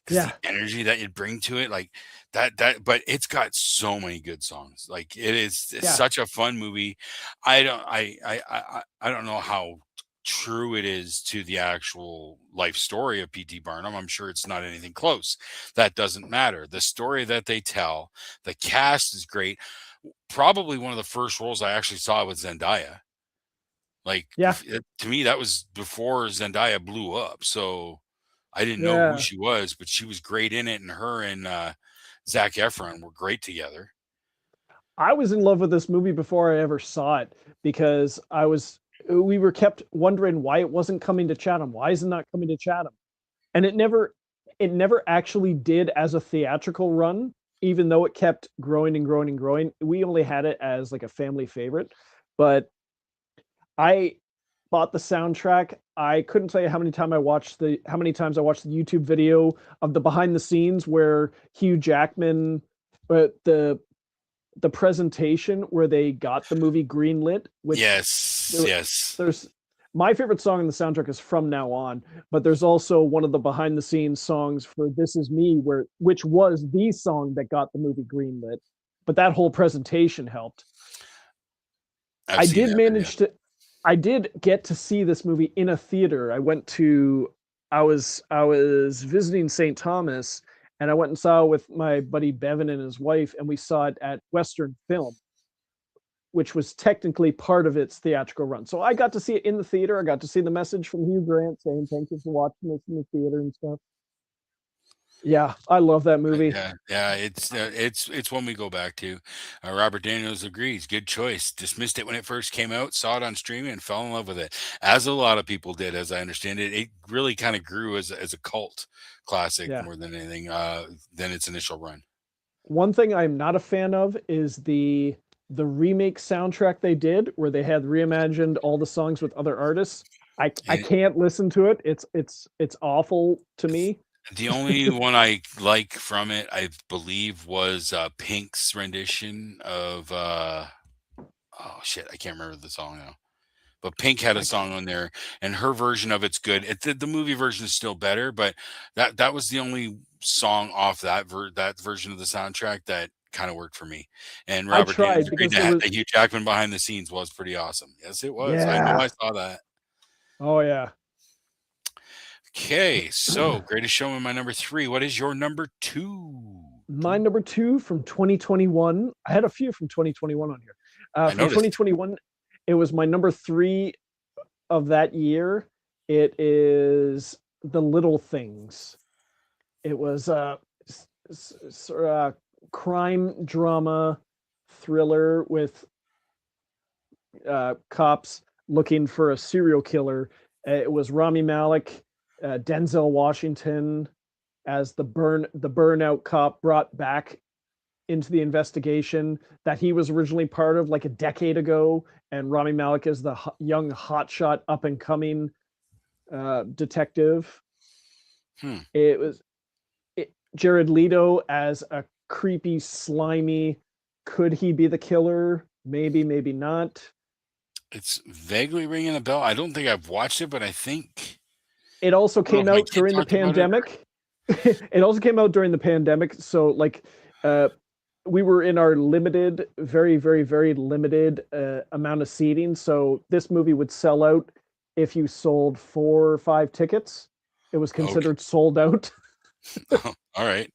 because the Yeah. energy that you'd bring to it, like but it's got so many good songs. Like, it's Yeah. such a fun movie. I don't know how true it is to the actual life story of PT Barnum. I'm sure it's not anything close. That doesn't matter. The story that they tell, the cast is great. Probably one of the first roles I actually saw with Zendaya. Like, Yeah. to me, that was before Zendaya blew up. So I didn't know who Yeah. she was, but she was great in it, and her and Zac Efron were great together. I was in love with this movie before I ever saw it because we were kept wondering why it wasn't coming to Chatham. Why is it not coming to Chatham? And it never actually did as a theatrical run, even though it kept growing and growing and growing. We only had it as like a family favorite, but I bought the soundtrack. I couldn't tell you how many times I watched the YouTube video of the behind the scenes where Hugh Jackman, the presentation where they got the movie greenlit, which Yes, there, yes. there's my favorite song in the soundtrack is From Now On, but there's also one of the behind the scenes songs for This Is Me, which was the song that got the movie greenlit. But that whole presentation helped. I've I seen did that video. manage to I did get to see this movie in a theater. I was visiting St. Thomas and I went and saw it with my buddy Bevan and his wife, and we saw it at Western Film, which was technically part of its theatrical run. So I got to see it in the theater. I got to see the message from Hugh Grant saying thank you for watching this in the theater and stuff. Yeah, I love that movie. Yeah, yeah, it's one we go back to. Robert Daniels agrees. Good choice. Dismissed it when it first came out, saw it on streaming, and fell in love with it, as a lot of people did. As I understand it, it really kind of grew as a cult classic Yeah. more than anything than its initial run. One thing I'm not a fan of is the remake soundtrack they did where they had reimagined all the songs with other artists. I And can't listen to it. It's awful to me. the only one I like from it, I believe, was Pink's rendition of oh shit, I can't remember the song now. But Pink had a I can't, song on there, and her version of it's good. The movie version is still better, but that was the only song off that version of the soundtrack that kind of worked for me. And I Robert Daniels tried agreed because to there was Hugh Jackman behind the scenes was pretty awesome. Yes, it was. I know yeah. I saw that. Oh yeah. Okay, so Greatest Showman, my number three. What is your number two? My number two from 2021. I had a few from 2021 on here. I From noticed. 2021, it was my number three of that year. It is The Little Things. It was a crime drama thriller with cops looking for a serial killer. It was Rami Malek, Denzel Washington as the burnout cop brought back into the investigation that he was originally part of like a decade ago, and Rami Malek is the young hotshot up and coming detective. Hmm. It was Jared Leto as a creepy, slimy. Could he be the killer? Maybe, maybe not. It's vaguely ringing a bell. I don't think I've watched it, but I think It also I don't know came if my out kid during the talked about it. pandemic. It also came out during the pandemic. So, like, uh, we were in our limited, very, very, very limited amount of seating. So, this movie would sell out if you sold 4 or 5 tickets. It was Okay. considered sold out. All right.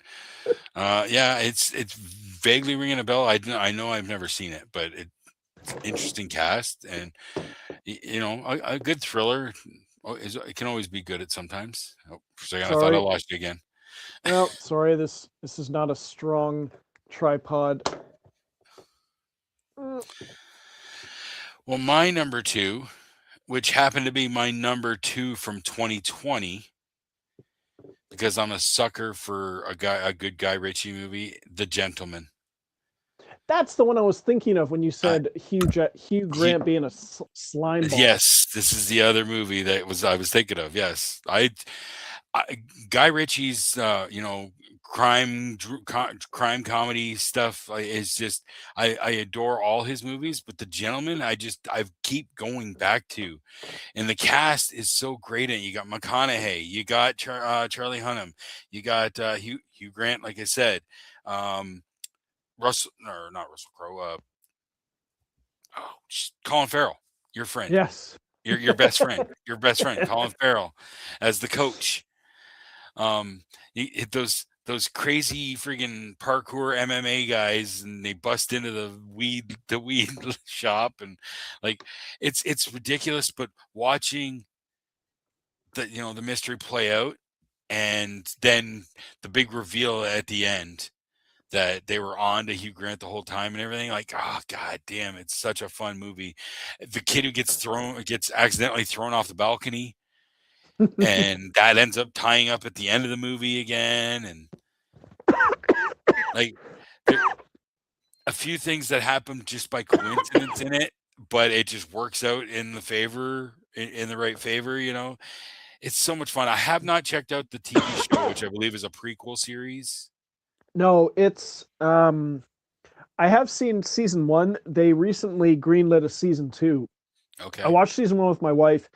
Yeah, it's vaguely ringing a bell. I know I've never seen it, but it's interesting cast and a good thriller. It can always be good at sometimes. Oh, for a second, I thought I Sorry. lost you again. Oh, sorry. This is not a strong tripod. Well, my number two, which happened to be my number two from 2020, because I'm a sucker for a good Guy Ritchie movie, The Gentleman. That's the one I was thinking of when you Uh, said Hugh he, Grant being a slime ball. yes, this is the other movie that was I was thinking of. Yes, I Guy Ritchie's crime comedy stuff is just I adore all his movies, but The Gentleman I keep going back to, and the cast is so great. And you got McConaughey, you got Charlie Hunnam, you got Hugh Grant, like I said, um, Russell or not Russell Crowe, Colin Farrell, your friend, Yes. your best friend, Colin Farrell, as the coach. Um, those crazy freaking parkour MMA guys, and they bust into the weed shop, and like it's ridiculous. But watching the mystery play out, and then the big reveal at the end that they were on to Hugh Grant the whole time and everything. Like, oh god damn, it's such a fun movie. The kid who gets accidentally thrown off the balcony, and that ends up tying up at the end of the movie again, and like there a few things that happen just by coincidence in it but it just works out in the favor, in the right favor. It's so much fun. I have not checked out the TV show, which I believe is a prequel series. No, it's I have seen season one. They recently greenlit a season two. I Okay. watched season one with my wife.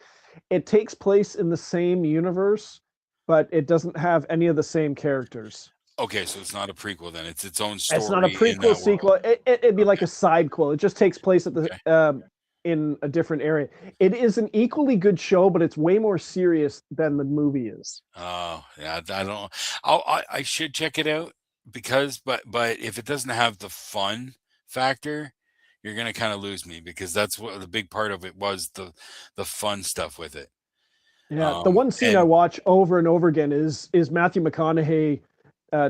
It takes place in the same universe, but it doesn't have any of the same characters. Okay, so it's not a prequel then. It's its own It's not a story in prequel, that world. sequel. It'd be like Okay. a side quel. It just takes place at the Okay. in a different area. It is an equally good show, but it's way more serious than the movie is. Oh, yeah, I don't. I should check it out because, but if it doesn't have the fun factor, you're gonna kind of lose me because that's what the big part of it was, the fun stuff with it. Yeah, the one scene I And watch over and over again is Matthew McConaughey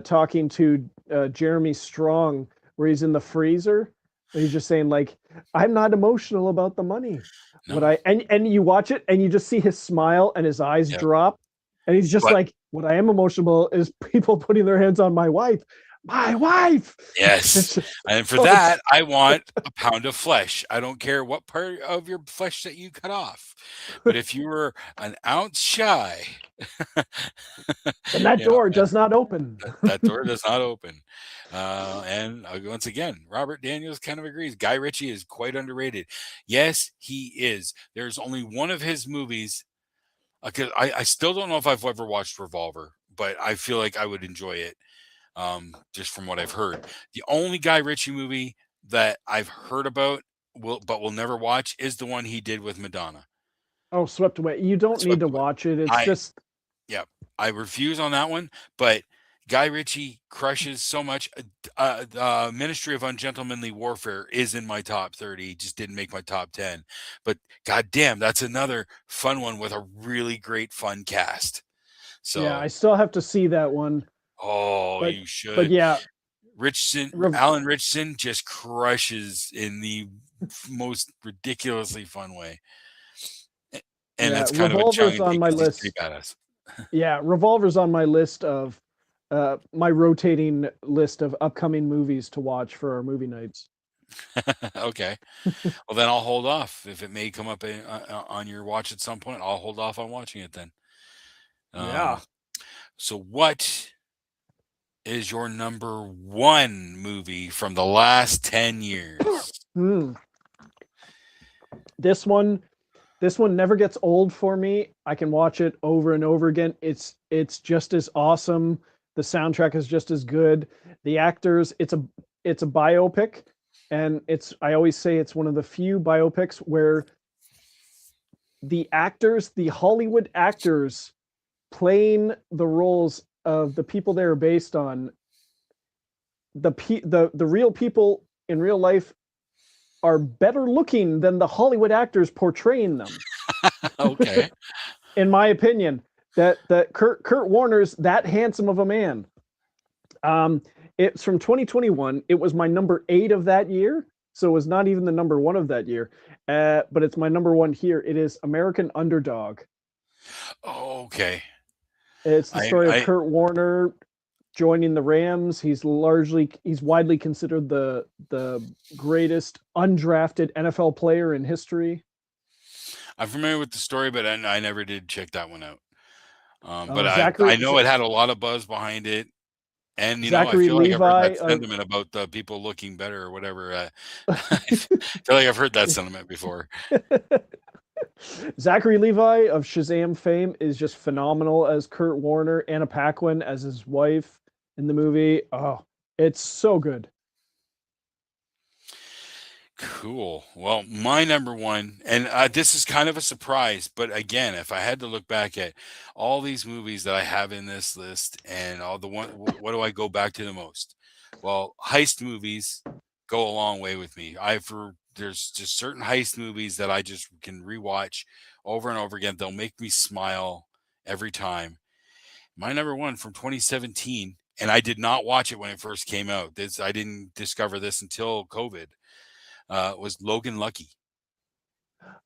talking to Jeremy Strong, where he's in the freezer. And he's just saying like, "I'm not emotional about the money." What no, I and you watch it and you just see his smile and his eyes yeah, drop, and he's just but like, "What I am emotional is people putting their hands on my wife, my wife." yes, It's just and for so it's that I want a pound of flesh. I don't care what part of your flesh that you cut off, but if you were an ounce shy, then that you know, door does not open. that door does not open. And once again, Robert Daniels kind of agrees. Guy Ritchie is quite underrated. Yes, he is. There's only one of his movies. Because I still don't know if I've ever watched Revolver, but I feel like I would enjoy it, just from what I've heard. The only Guy Ritchie movie that I've heard about but will never watch is the one he did with Madonna. Oh, swept away. You don't need Swept to Away. watch it. It's I just Yeah, I refuse on that one. But Guy Ritchie crushes so much. Ministry of Ungentlemanly Warfare is in my top 30. Just didn't make my top 10. But goddamn, that's another fun one with a really great fun cast. yeah, I So, still have to see that one. oh, But you but should. yeah, Rev- Alan Richson just crushes in the most ridiculously fun way. And yeah, that's kind of a tongue Revolver's in on cheek my because he's pretty list. badass. Yeah, Revolver's on my list of my rotating list of upcoming movies to watch for our movie nights. Okay. Well, then I'll hold off. If it may come up on your watch at some point, I'll hold off on watching it then. Um, Yeah. so what is your number one movie from the last 10 years? Hmm. This one this one never gets old for me. I can watch it over and over again. It's just as awesome. The soundtrack is just as good. The actors, it's a biopic, and it's I always say it's one of the few biopics where the Hollywood actors playing the roles of the people they are based on, the real people in real life are better looking than the Hollywood actors portraying them. Okay. In my opinion, that Kurt Warner's that handsome of a man. Um, it's from 2021. It was my number 8 of that year, so it was not even the number one of that year. But it's my number one here. It is American Underdog. Okay. It's the story of I Kurt Warner joining the Rams. He's widely considered the greatest undrafted NFL player in history. I'm familiar with the story, but I never did check that one out. But Zachary I know it had a lot of buzz behind it, and I Zachary feel like I've heard Levi that of sentiment about people looking better or whatever. I feel like I've heard that sentiment before. Zachary Levi of Shazam fame is just phenomenal as Kurt Warner. Anna Paquin as his wife in the movie. Oh, it's so good. Cool. Well, my number one, and this is kind of a surprise, but again, if I had to look back at all these movies that I have in this list and all the one, what do I go back to the most? Well, heist movies go a long way with me. There's just certain heist movies that I just can rewatch over and over again. They'll make me smile every time. My number one from 2017, and I did not watch it when it first came out. I didn't discover this until COVID, was Logan Lucky.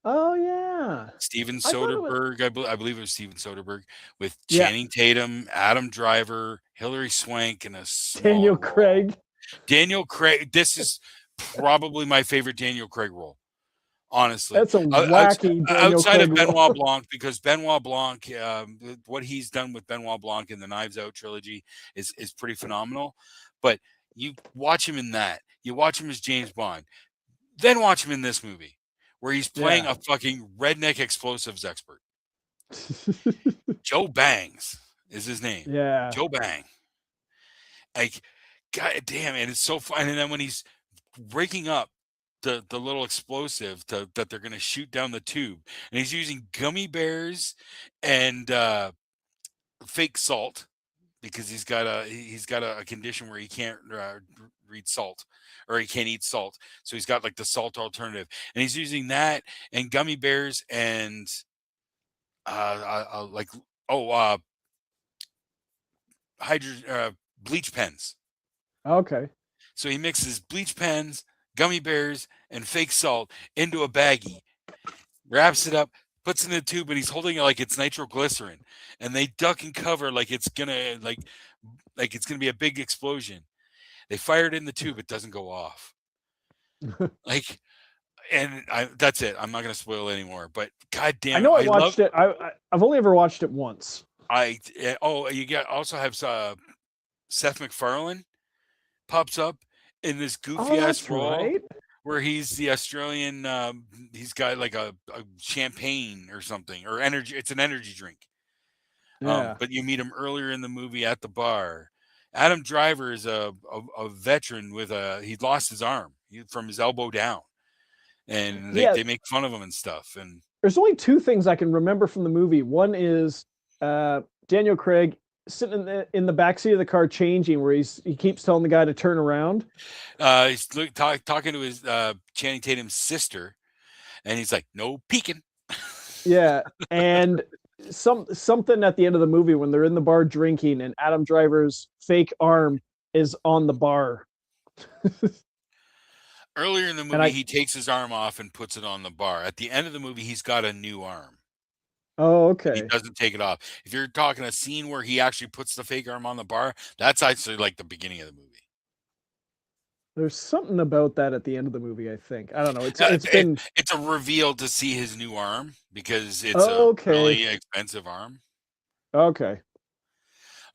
Oh yeah, Steven I thought it was Soderbergh, I believe it was Steven Soderbergh, with yeah. Channing Tatum, Adam Driver, Hilary Swank in a small Daniel role. Craig. Daniel Craig. This is probably my favorite Daniel Craig role. honestly. That's a wacky Daniel Outside Craig of role. Benoit Blanc, because Benoit Blanc, what he's done with Benoit Blanc in the Knives Out trilogy is pretty phenomenal. But you watch him in that, you watch him as James Bond, then watch him in this movie where he's playing Yeah. a fucking redneck explosives expert. Joe Bangs is his name. Yeah. Joe Bang. Like, god damn, and it's so fun. And then when he's breaking up the little explosive that they're gonna shoot down the tube, and he's using gummy bears and fake salt because he's got a condition where he can't read salt or he can't eat salt, so he's got like the salt alternative, and he's using that and gummy bears and like oh hydro bleach pens. Okay. So he mixes bleach pens, gummy bears, and fake salt into a baggie, wraps it up, puts it in a tube, and he's holding it like it's nitroglycerin. And they duck and cover like it's gonna be a big explosion. They fire it in the tube, it doesn't go off. Like, and that's it. I'm not gonna spoil anymore. But god I damn it, know I I love watched it. I've only ever watched it once. oh you got also have Seth MacFarlane pops up in this Oh, goofy ass that's role right. where he's the Australian. He's got like a champagne or something or energy. It's an energy drink. Yeah. But you meet him earlier in the movie at the bar. Adam Driver is a veteran with he lost his arm from his elbow down, and Yeah. they make fun of him and stuff. And There's only two things I can remember from the movie. One is Daniel Craig sitting in the backseat of the car changing, where he keeps telling the guy to turn around. he's talking to his Channing Tatum's sister, and he's like, "No peeking." Yeah, and something at the end of the movie when they're in the bar drinking, and Adam Driver's fake arm is on the bar. Earlier in the And movie, I he takes his arm off and puts it on the bar. At the end of the movie, he's got a new arm. Oh, And he okay. doesn't take it off. If you're talking a scene where he actually puts the fake arm on the bar, that's actually like the beginning of the movie. There's something about that at the end of the movie. I think I don't know. It's been It's a reveal to see his new arm because it's a okay. really expensive arm. Okay.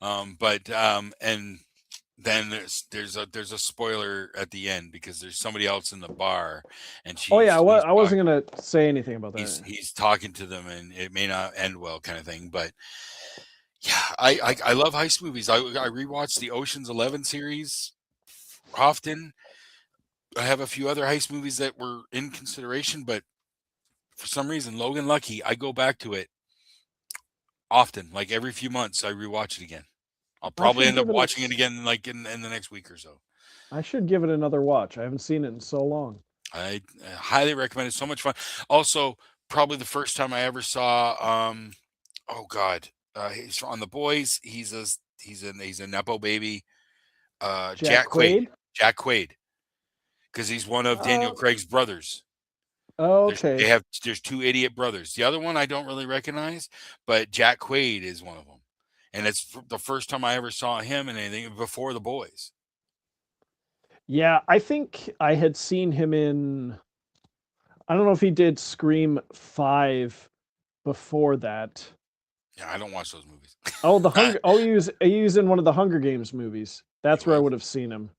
And then there's a spoiler at the end because there's somebody else in the bar, and Oh yeah, he's I wasn't gonna say anything about that. he's talking to them, and it may not end well, kind of thing. But yeah, I love heist movies. I rewatch the Ocean's 11 series often. I have a few other heist movies that were in consideration, but for some reason, Logan Lucky, I go back to it often. Like every few months, I rewatch it again. I'll I probably should end up give it watching it again, like in the next week or so. I should give it another watch. I haven't seen it in so long. I highly recommend it. So much fun. Also, probably the first time I ever saw. Oh God, he's on The Boys. He's a nepo baby. Jack Jack Quaid. Quaid. Jack Quaid, because he's one of Daniel Uh, Craig's brothers. okay. There's two idiot brothers. The other one I don't really recognize, but Jack Quaid is one of them, and it's the first time I ever saw him in anything before The Boys. Yeah, I think I had seen him in. I don't know if he did Scream 5 before that. Yeah, I don't watch those movies. Oh, the Hunger. Oh, he was in one of the Hunger Games movies. He That's where I was. would have seen him.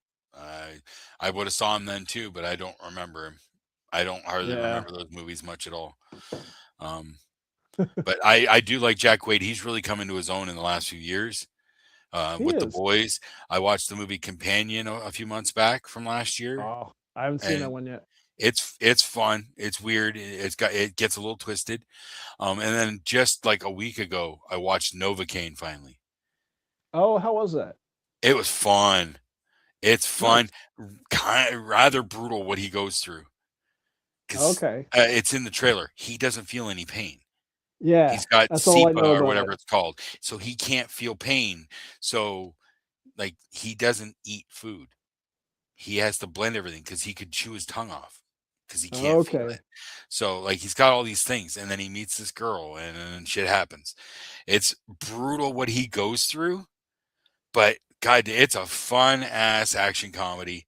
I would have saw him then too, but I don't remember him. I don't hardly Yeah, remember those movies much at all. Um, but I do like Jack Quaid. He's really come into his own in the last few years he with The is. Boys. I watched the movie Companion a few months back from last year, Oh, I haven't seen that and one yet. it's fun. It's weird. It gets a little twisted. And then just like a week ago, I watched Novocaine finally. Oh, how was that? It was fun. It's fun, Nice. kind of rather brutal what he goes through because Okay. it's in the trailer. He doesn't feel any pain. Yeah, He's got that's all I know SEPA or about whatever it. it's called, so he can't feel pain. So, like, he doesn't eat food. He has to blend everything because he could chew his tongue off because he can't feel Okay. it. So, like, he's got all these things, and then he meets this girl, and then shit happens. It's brutal what he goes through, but God, it's a fun ass action comedy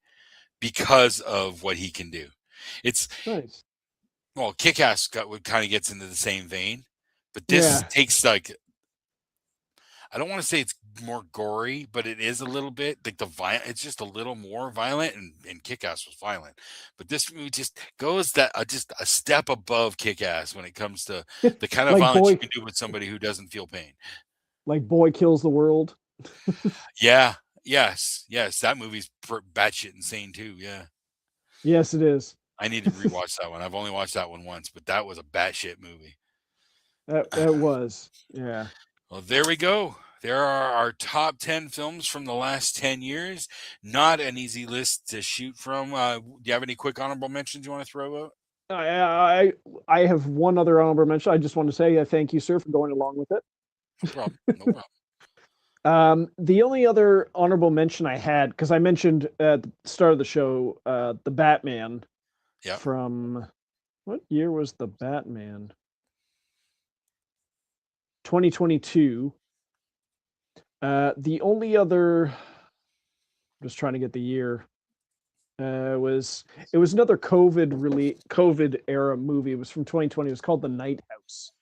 because of what he can do. It's Nice. Well, Kick-Ass would kind of gets into the same vein, but this Yeah. takes like I don't want to say it's more gory, but it is a little bit like it's just a little more violent, and Kick-Ass was violent, but this movie just goes that just a step above Kick-Ass when it comes to the kind of like violence you boy can do with somebody who doesn't feel pain. like Boy Kills the World. Yeah, yes, that movie's batshit insane too. Yeah, Yes, it is. I need to rewatch that one. I've only watched that one once, but that was a batshit movie. That was. Yeah. Well, there we go. There are our top 10 films from the last 10 years. Not an easy list to shoot from. Do you have any quick honorable mentions you want to throw out? I have one other honorable mention. I just want to say thank you, sir, for going along with it. No problem. No problem. The only other honorable mention I had, because I mentioned at the start of the show, the Batman Yeah. from what year was the Batman? 2022. The only other, I'm just trying to get the year. Was it was another COVID era movie. It was from 2020. It was called The Night House.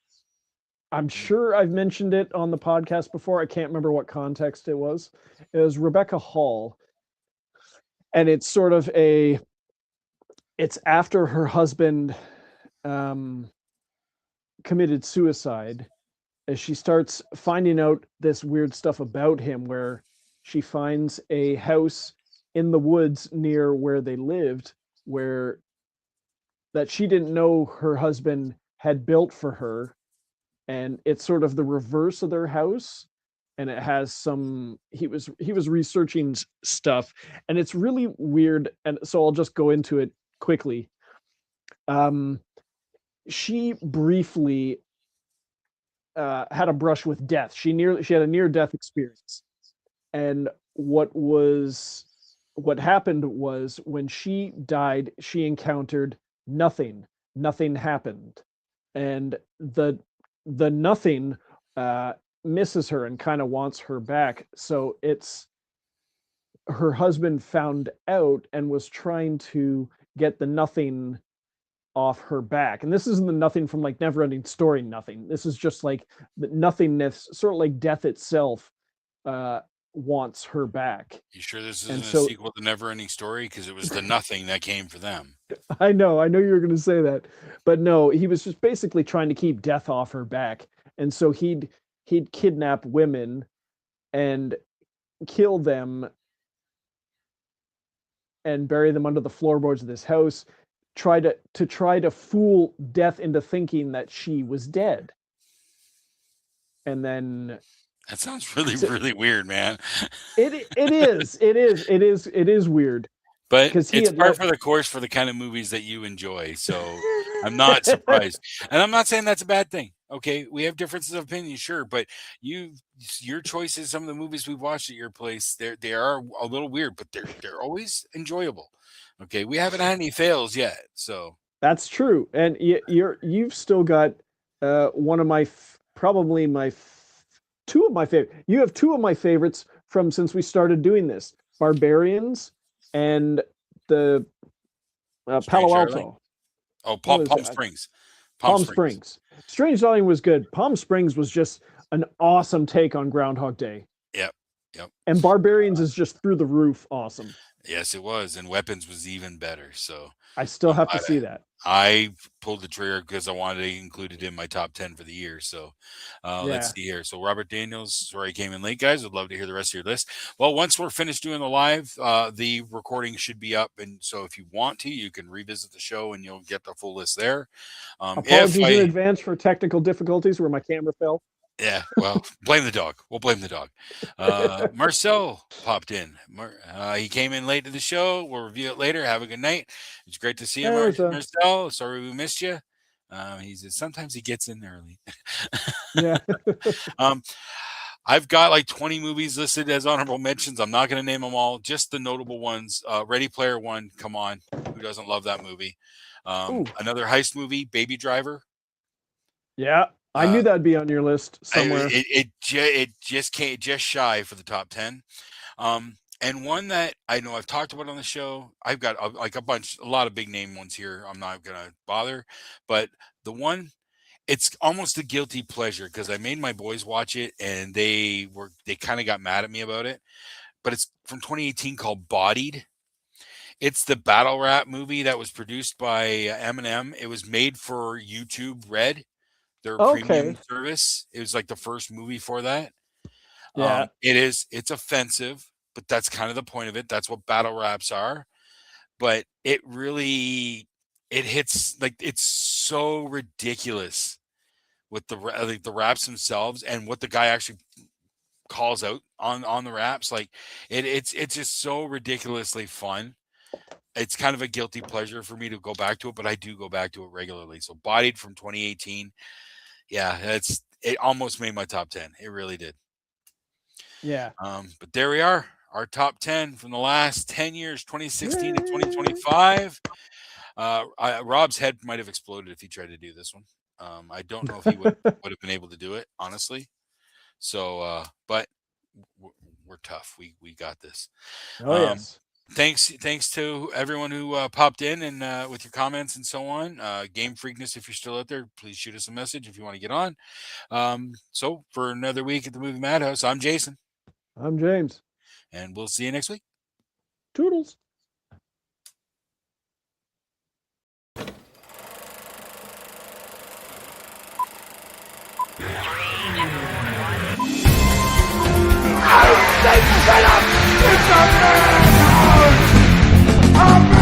I'm sure I've mentioned it on the podcast before. I can't remember what context it was. It was Rebecca Hall, and it's sort of it's after her husband um, committed suicide, as she starts finding out this weird stuff about him, where she finds a house in the woods near where they lived, where that she didn't know her husband had built for her, and it's sort of the reverse of their house, and it has some he was researching stuff, and it's really weird, and so I'll just go into it quickly. um she briefly had a brush with death. She had a near death experience, and what happened was when she died, she encountered nothing. Nothing happened, and the nothing uh, misses her and kind of wants her back. So it's her husband found out and was trying to get the nothing off her back. And this isn't the nothing from like Neverending Story nothing. This is just like the nothingness, sort of like death itself uh wants her back. You sure this And isn't a so sequel to Never Ending Story? Because it was the nothing that came for them. I know you were going to say that. But no, he was just basically trying to keep death off her back. And so he'd kidnap women and kill them and bury them under the floorboards of this house, try to fool death into thinking that she was dead. And then That sounds really, really weird, man. it is weird But because he it's had par let for the course for the kind of movies that you enjoy. So I'm not surprised. And I'm not saying that's a bad thing. Okay. We have differences of opinion, sure. But your choices, some of the movies we've watched at your place, they are a little weird, but they're always enjoyable. Okay. We haven't had any fails yet. So That's true, and you've still got one of my probably two of my favorite. You have two of my favorites from since we started doing this: Barbarians and the Strange Palo Darling. Alto. Oh, What is Palm that? Springs. Palm Palm Springs. Springs. Strange Darling was good. Palm Springs was just an awesome take on Groundhog Day, Yep. Yep. and Barbarians is just through the roof awesome. Yes, it was. And Weapons was even better. So I still I'm have to glad see that. I pulled the trigger because I wanted to include it in my top 10 for the year. So let's Yeah. see here. So Robert Daniels, sorry I came in late, guys. Would love to hear the rest of your list. Well, once we're finished doing the live, the recording should be up. And so if you want to, you can revisit the show and you'll get the full list there. If Apologies in I, advance for technical difficulties where my camera fell. yeah, well, blame the dog. We'll blame the dog. Marcel popped in. He came in late to the show. We'll review it later. Have a good night. It's great to see you, Marcel. Sorry we missed you. He says sometimes he gets in early. Yeah. um, I've got like 20 movies listed as honorable mentions. I'm not going to name them all, just the notable ones. Ready Player One, come on. Who doesn't love that movie? Another heist movie, Baby Driver. Yeah. I knew that'd be on your list somewhere. It just came just shy for the top 10. And one that I know I've talked about on the show, I've got like a lot of big name ones here. I'm not gonna bother, but the one, it's almost a guilty pleasure because I made my boys watch it and they kind of got mad at me about it. But it's from 2018 called Bodied. It's the battle rap movie that was produced by Eminem. It was made for YouTube Red, their premium Okay. service. It was like the first movie for that. Yeah. It's offensive, but that's kind of the point of it. That's what battle raps are. But it really, it hits, like, it's so ridiculous with like the raps themselves and what the guy actually calls out on the raps. Like it's just so ridiculously fun. It's kind of a guilty pleasure for me to go back to it, but I do go back to it regularly. So Bodied from 2018. Yeah, it almost made my top 10. It really did. Yeah. But there we are, our top 10 from the last 10 years, 2016 to 2025. Rob's head might have exploded if he tried to do this one. I don't know if he would have been able to do it, honestly. So, but we're tough. We got this. Oh yes. Thanks to everyone who popped in and with your comments and so on. Game Freakness, if you're still out there, please shoot us a message if you want to get on. So for another week at the Movie Madhouse, I'm Jason. I'm James. And we'll see you next week. Toodles. I say shut up! It's a madhouse!